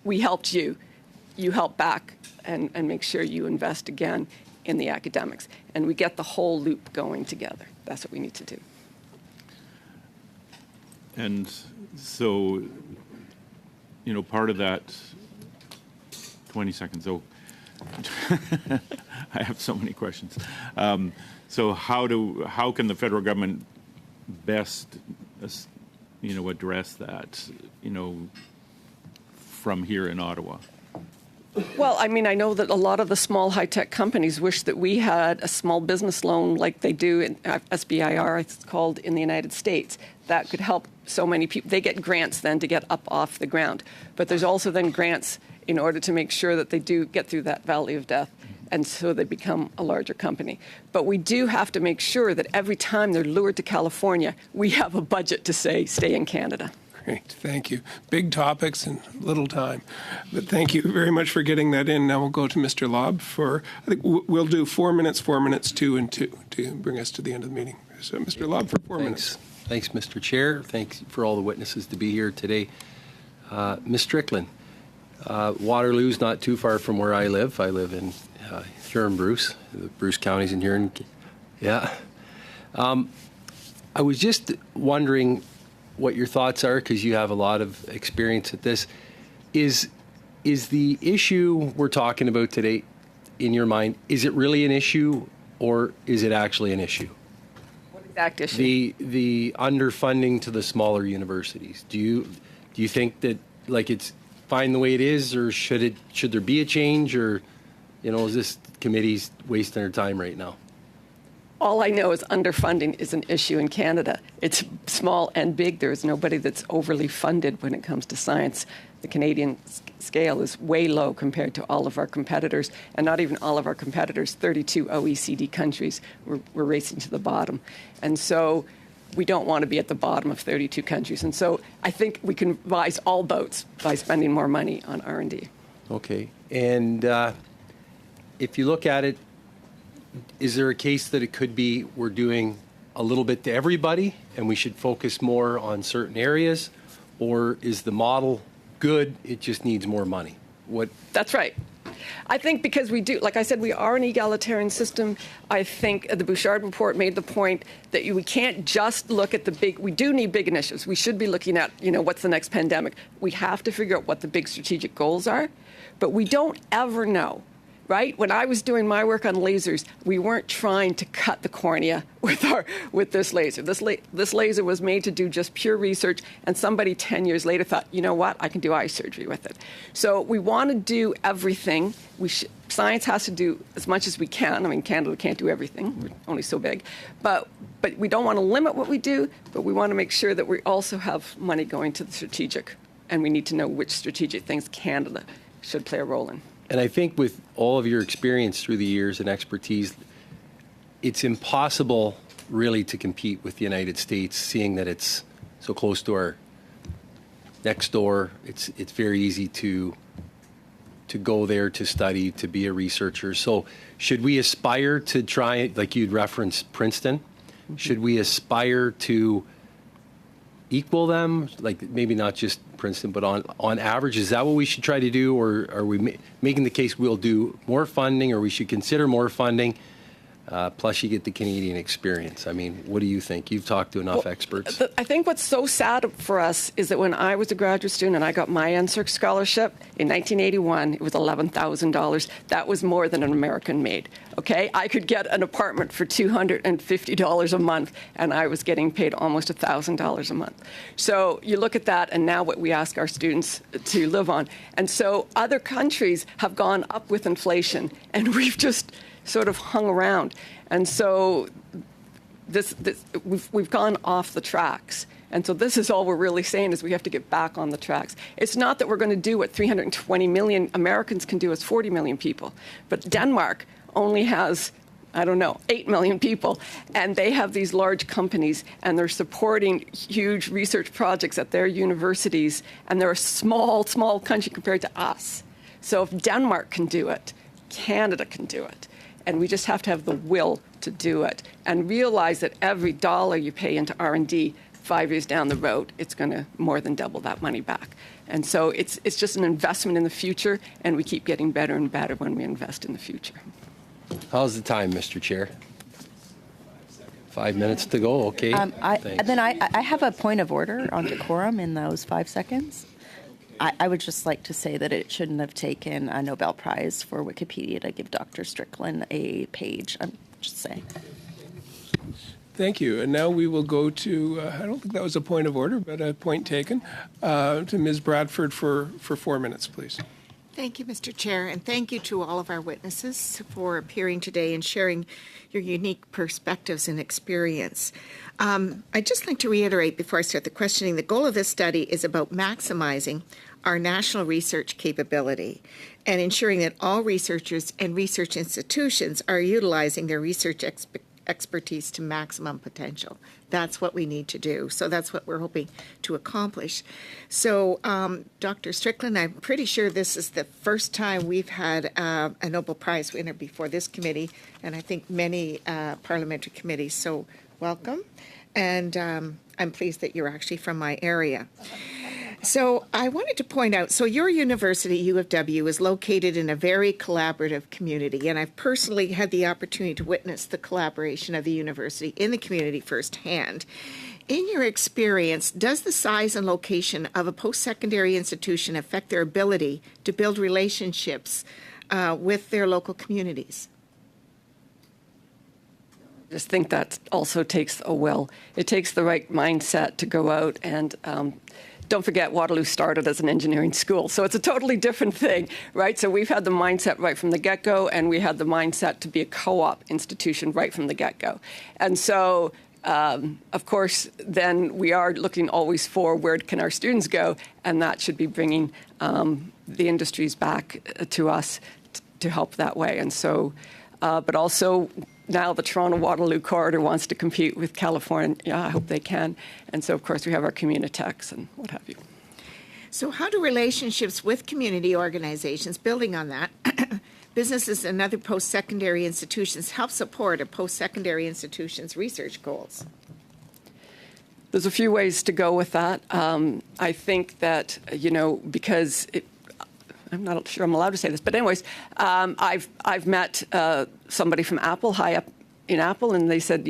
we helped you, you help back and make sure you invest again in the academics. And we get the whole loop going together. That's what we need to do. And so, you know, part of that, 20 seconds, oh, I have so many questions. So how can the federal government best, you know, address that, you know, from here in Ottawa? Well, I mean, I know that a lot of the small high-tech companies wish that we had a small business loan like they do in SBIR, it's called, in the United States. That could help so many people. They get grants then to get up off the ground. But there's also then grants in order to make sure that they do get through that valley of death, and so they become a larger company. But we do have to make sure that every time they're lured to California, we have a budget to say, stay in Canada. Great, thank you. Big topics and little time. But thank you very much for getting that in. Now we'll go to Mr. Lobb for, I think we'll do 4 minutes, 2 and 2 to bring us to the end of the meeting. So Mr. Lobb for 4 minutes. Thanks, Mr. Chair. Thanks for all the witnesses to be here today. Ms. Strickland, Waterloo's not too far from where I live. I live in Huron-Bruce. The Bruce County's in Huron. Yeah. I was just wondering what your thoughts are, because you have a lot of experience at this. Is the issue we're talking about today, in your mind, is it really an issue, or is it actually an issue? What exact issue? The underfunding to the smaller universities. Do you think that, like, it's fine the way it is, or should there be a change, or, you know, is this committee's wasting their time right now? All I know is underfunding is an issue in Canada. It's small and big. There is nobody that's overly funded when it comes to science. The Canadian scale is way low compared to all of our competitors, and not even all of our competitors, 32 OECD countries. We're racing to the bottom. And so we don't want to be at the bottom of 32 countries. And so I think we can rise all boats by spending more money on R&D. Okay. And if you look at it, is there a case that it could be we're doing a little bit to everybody and we should focus more on certain areas? Or is the model good, it just needs more money? That's right. I think because we do, like I said, we are an egalitarian system. I think the Bouchard report made the point that we can't just look at the big, we do need big initiatives. We should be looking at, you know, what's the next pandemic. We have to figure out what the big strategic goals are, but we don't ever know right? When I was doing my work on lasers, we weren't trying to cut the cornea with this laser. This laser was made to do just pure research, and somebody 10 years later thought, you know what, I can do eye surgery with it. So we want to do everything. Science has to do as much as we can. I mean, Canada can't do everything. We're only so big. But we don't want to limit what we do, but we want to make sure that we also have money going to the strategic, and we need to know which strategic things Canada should play a role in. And I think with all of your experience through the years and expertise, it's impossible really to compete with the United States, seeing that it's so close to our next door. It's very easy to go there to study, to be a researcher. So should we aspire to try, like you'd referenced Princeton, should we aspire to equal them, like maybe not just Princeton, but on average? Is that what we should try to do, or are we making the case we'll do more funding, or we should consider more funding, plus you get the Canadian experience? I mean, what do you think? You've talked to enough experts. I think what's so sad for us is that when I was a graduate student and I got my NSERC scholarship in 1981, it was $11,000. That was more than an American made. Okay, I could get an apartment for $250 a month, and I was getting paid almost $1,000 a month. So you look at that, and now what we ask our students to live on. And so other countries have gone up with inflation, and we've just sort of hung around. And so we've gone off the tracks. And so this is all we're really saying, is we have to get back on the tracks. It's not that we're going to do what 320 million Americans can do as 40 million people, but Denmark only has, 8 million people, and they have these large companies, and they're supporting huge research projects at their universities, and they're a small country compared to us. So if Denmark can do it, Canada can do it, and we just have to have the will to do it, and realize that every dollar you pay into R&D 5 years down the road, it's going to more than double that money back. And so it's just an investment in the future, and we keep getting better and better when we invest in the future. How's the time, Mr. Chair? 5 minutes to go. Okay. I have a point of order on decorum in those 5 seconds. I would just like to say that it shouldn't have taken a Nobel Prize for Wikipedia to give Dr. Strickland a page. I'm just saying. Thank you. And now we will go to, I don't think that was a point of order, but a point taken, to Ms. Bradford for 4 minutes, please. Thank you, Mr. Chair, and thank you to all of our witnesses for appearing today and sharing your unique perspectives and experience. I'd just like to reiterate before I start the questioning, the goal of this study is about maximizing our national research capability and ensuring that all researchers and research institutions are utilizing their research expertise to maximum potential. That's what we need to do. So that's what we're hoping to accomplish. So, Dr. Strickland, I'm pretty sure this is the first time we've had a Nobel Prize winner before this committee, and I think many parliamentary committees. So welcome. And I'm pleased that you're actually from my area. So I wanted to point out, so your university, U of W, is located in a very collaborative community, and I've personally had the opportunity to witness the collaboration of the university in the community firsthand. In your experience, does the size and location of a post-secondary institution affect their ability to build relationships with their local communities? I just think that also takes a will. It takes the right mindset to go out and don't forget, Waterloo started as an engineering school, so it's a totally different thing, right? So we've had the mindset right from the get-go, and we had the mindset to be a co-op institution right from the get-go. And so, of course, then we are looking always for where can our students go, and that should be bringing the industries back to us to help that way. And so, but also, now the Toronto-Waterloo corridor wants to compete with California. Yeah, I hope they can. And so, of course, we have our Communitechs and what have you. So how do relationships with community organizations, building on that, businesses and other post-secondary institutions help support a post-secondary institution's research goals? There's a few ways to go with that. I think that, because I'm not sure I'm allowed to say this, but anyways, I've met somebody from Apple, high up in Apple, and they said,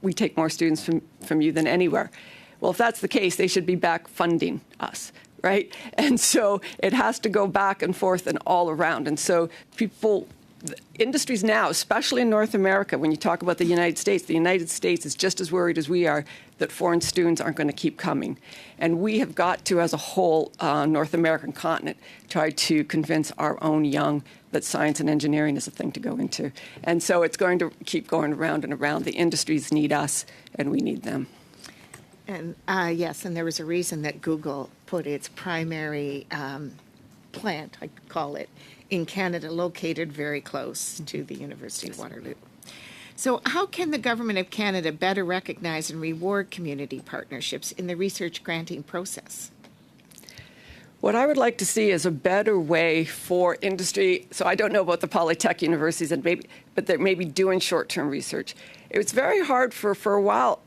we take more students from you than anywhere. Well, if that's the case, they should be back funding us, right? And so it has to go back and forth and all around. And so industries now, especially in North America, when you talk about the United States is just as worried as we are that foreign students aren't going to keep coming. And we have got to, as a whole North American continent, try to convince our own young that science and engineering is a thing to go into. And so it's going to keep going around and around. The industries need us, and we need them. And yes, and there was a reason that Google put its primary plant, I call it, in Canada, located very close to the University of Waterloo. So how can the Government of Canada better recognize and reward community partnerships in the research granting process? What I would like to see is a better way for industry. So I don't know about the Polytech universities, but they're maybe doing short-term research. It was very hard for a while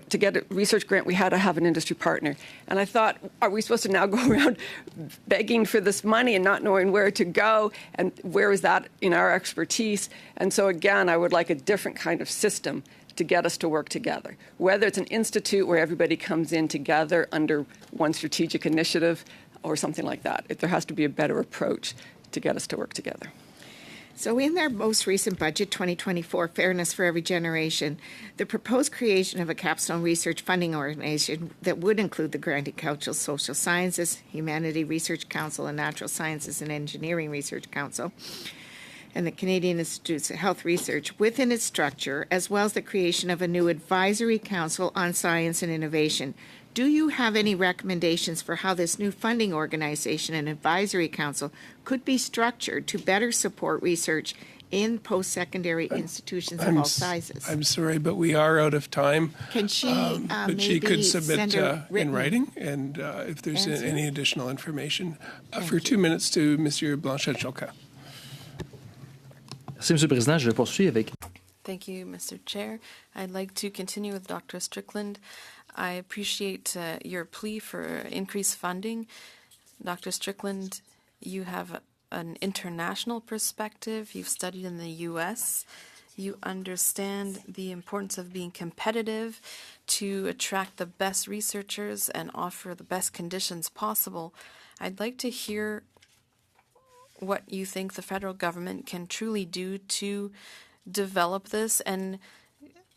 to get a research grant. We had to have an industry partner. And I thought, are we supposed to now go around begging for this money and not knowing where to go? And where is that in our expertise? And so, again, I would like a different kind of system to get us to work together. Whether it's an institute where everybody comes in together under one strategic initiative or something like that. There has to be a better approach to get us to work together. So in their most recent budget, 2024, Fairness for Every Generation, the proposed creation of a capstone research funding organization that would include the Granting Council, Social Sciences, Humanity Research Council, and Natural Sciences and Engineering Research Council, and the Canadian Institutes of Health Research within its structure, as well as the creation of a new advisory council on science and innovation. Do you have any recommendations for how this new funding organization and advisory council could be structured to better support research in post-secondary institutions of all sizes? I'm sorry, but we are out of time. Can she but she could submit in writing, and if there's answer? any additional information. For 2 minutes to Monsieur Blanchet-Choquette. Merci, Monsieur le Président. Je poursuis avec... Thank you, Mr. Chair. I'd like to continue with Dr. Strickland. I appreciate your plea for increased funding. Dr. Strickland, you have an international perspective. You've studied in the U.S. You understand the importance of being competitive to attract the best researchers and offer the best conditions possible. I'd like to hear what you think the federal government can truly do to develop this and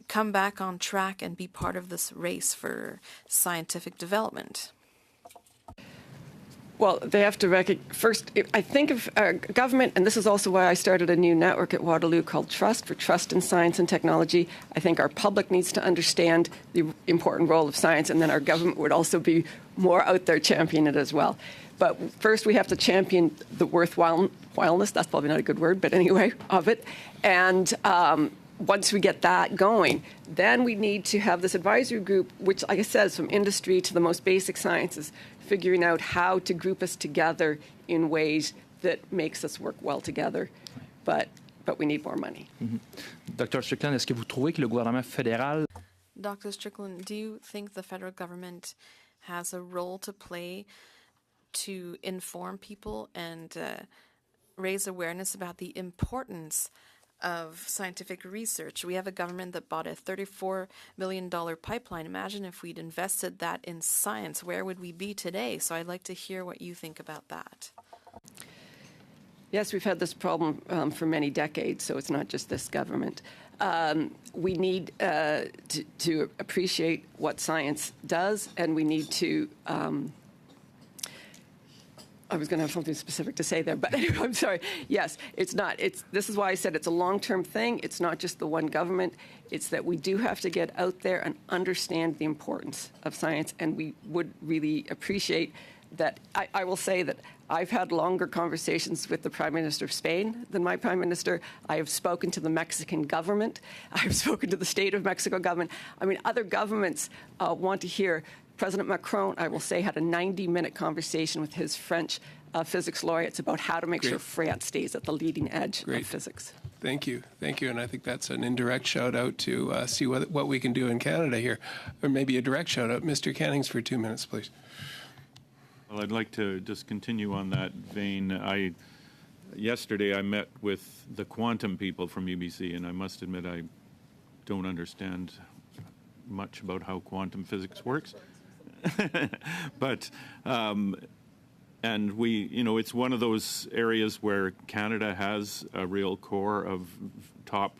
come back on track and be part of this race for scientific development. Well, they have to first, I think of government, and this is also why I started a new network at Waterloo called Trust, for Trust in Science and Technology. I think our public needs to understand the important role of science, and then our government would also be more out there championing it as well. But first, we have to champion the worthwhileness, that's probably not a good word, but anyway, of it. And once we get that going, then we need to have this advisory group, which, like I said, is from industry to the most basic sciences, figuring out how to group us together in ways that makes us work well together. But we need more money. Dr. Strickland, est-ce que vous trouvez que le gouvernement fédéral... Dr. Strickland, do you think the federal government has a role to play to inform people and raise awareness about the importance of scientific research? We have a government that bought a $34 million pipeline. Imagine if we'd invested that in science. Where would we be today? So I'd like to hear what you think about that. Yes, we've had this problem for many decades, so it's not just this government. We need to appreciate what science does, and we need to I was going to have something specific to say there, but anyway, I'm sorry. Yes, it's not. This is why I said it's a long-term thing. It's not just the one government. It's that we do have to get out there and understand the importance of science, and we would really appreciate that. I will say that I've had longer conversations with the Prime Minister of Spain than my Prime Minister. I have spoken to the Mexican government. I've spoken to the State of Mexico government. I mean, other governments want to hear. President Macron, I will say, had a 90-minute conversation with his French physics laureates about how to make sure France stays at the leading edge of physics. Thank you. Thank you. And I think that's an indirect shout out to see what we can do in Canada here, or maybe a direct shout out. Mr. Cannings, for 2 minutes, please. Well, I'd like to just continue on that vein. Yesterday I met with the quantum people from UBC, and I must admit I don't understand much about how quantum physics works. But And it's one of those areas where Canada has a real core of top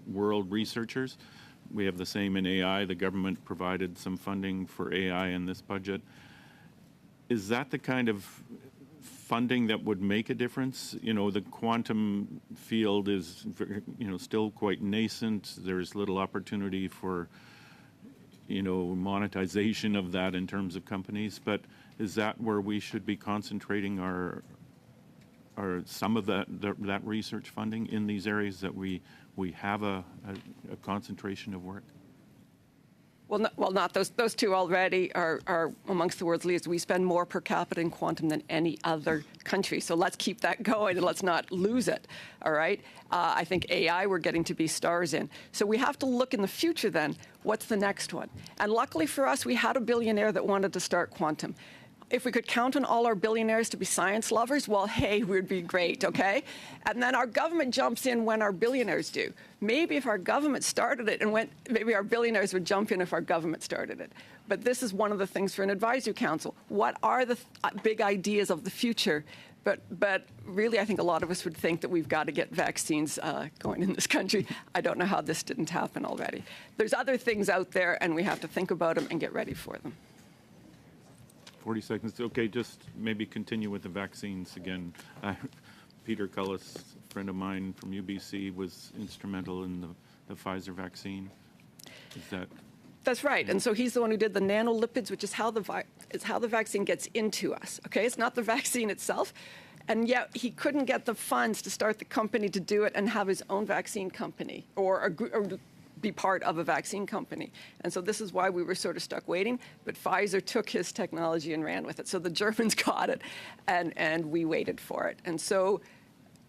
world researchers. We have the same in AI. The government provided some funding for AI in this budget. Is that the kind of funding that would make a difference? The quantum field is, still quite nascent. There's little opportunity for, monetization of that in terms of companies. But is that where we should be concentrating our some of that research funding in these areas that we have a concentration of work? Well, not those two already are amongst the world's leaders. We spend more per capita in quantum than any other country. So let's keep that going and let's not lose it. All right. I think AI we're getting to be stars in. So we have to look in the future then. What's the next one? And luckily for us, we had a billionaire that wanted to start quantum. If we could count on all our billionaires to be science lovers, well, hey, we'd be great, okay? And then our government jumps in when our billionaires do. Maybe if our government started it maybe our billionaires would jump in if our government started it. But this is one of the things for an advisory council. What are the big ideas of the future? But really, I think a lot of us would think that we've got to get vaccines going in this country. I don't know how this didn't happen already. There's other things out there, and we have to think about them and get ready for them. 40 seconds. Okay, just maybe continue with the vaccines again. Peter Cullis, a friend of mine from UBC, was instrumental in the Pfizer vaccine. Is that? That's right. And so he's the one who did the nanolipids, which is how the vaccine gets into us. Okay, it's not the vaccine itself. And yet he couldn't get the funds to start the company to do it and have his own vaccine company or be part of a vaccine company. And so this is why we were sort of stuck waiting. But Pfizer took his technology and ran with it. So the Germans got it, and we waited for it. And so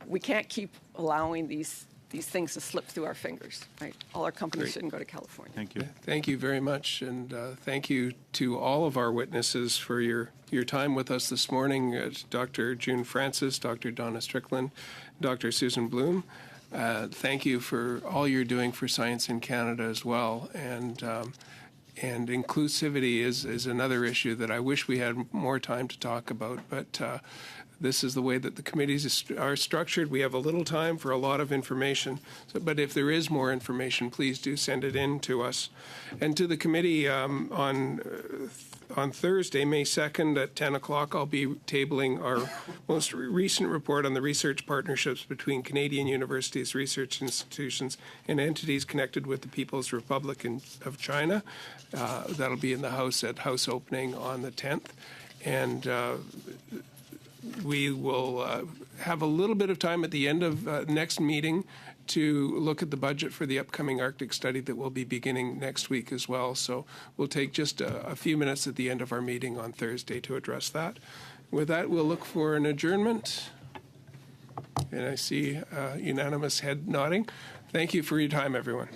we can't keep allowing these things to slip through our fingers. Right? All our companies shouldn't go to California. Thank you. Thank you very much. And thank you to all of our witnesses for your time with us this morning. Dr. June Francis, Dr. Donna Strickland, Dr. Susan Bloom. Thank you for all you're doing for science in Canada as well. And inclusivity is another issue that I wish we had more time to talk about. But this is the way that the committees are structured. We have a little time for a lot of information. But if there is more information, please do send it in to us. And to the committee on Thursday, May 2nd at 10 o'clock, I'll be tabling our most recent report on the research partnerships between Canadian universities, research institutions, and entities connected with the People's Republic of China. That'll be in the House at House opening on the 10th. And we will have a little bit of time at the end of next meeting to look at the budget for the upcoming Arctic study that will be beginning next week as well. So we'll take just a few minutes at the end of our meeting on Thursday to address that. With that, we'll look for an adjournment. And I see a unanimous head nodding. Thank you for your time, everyone.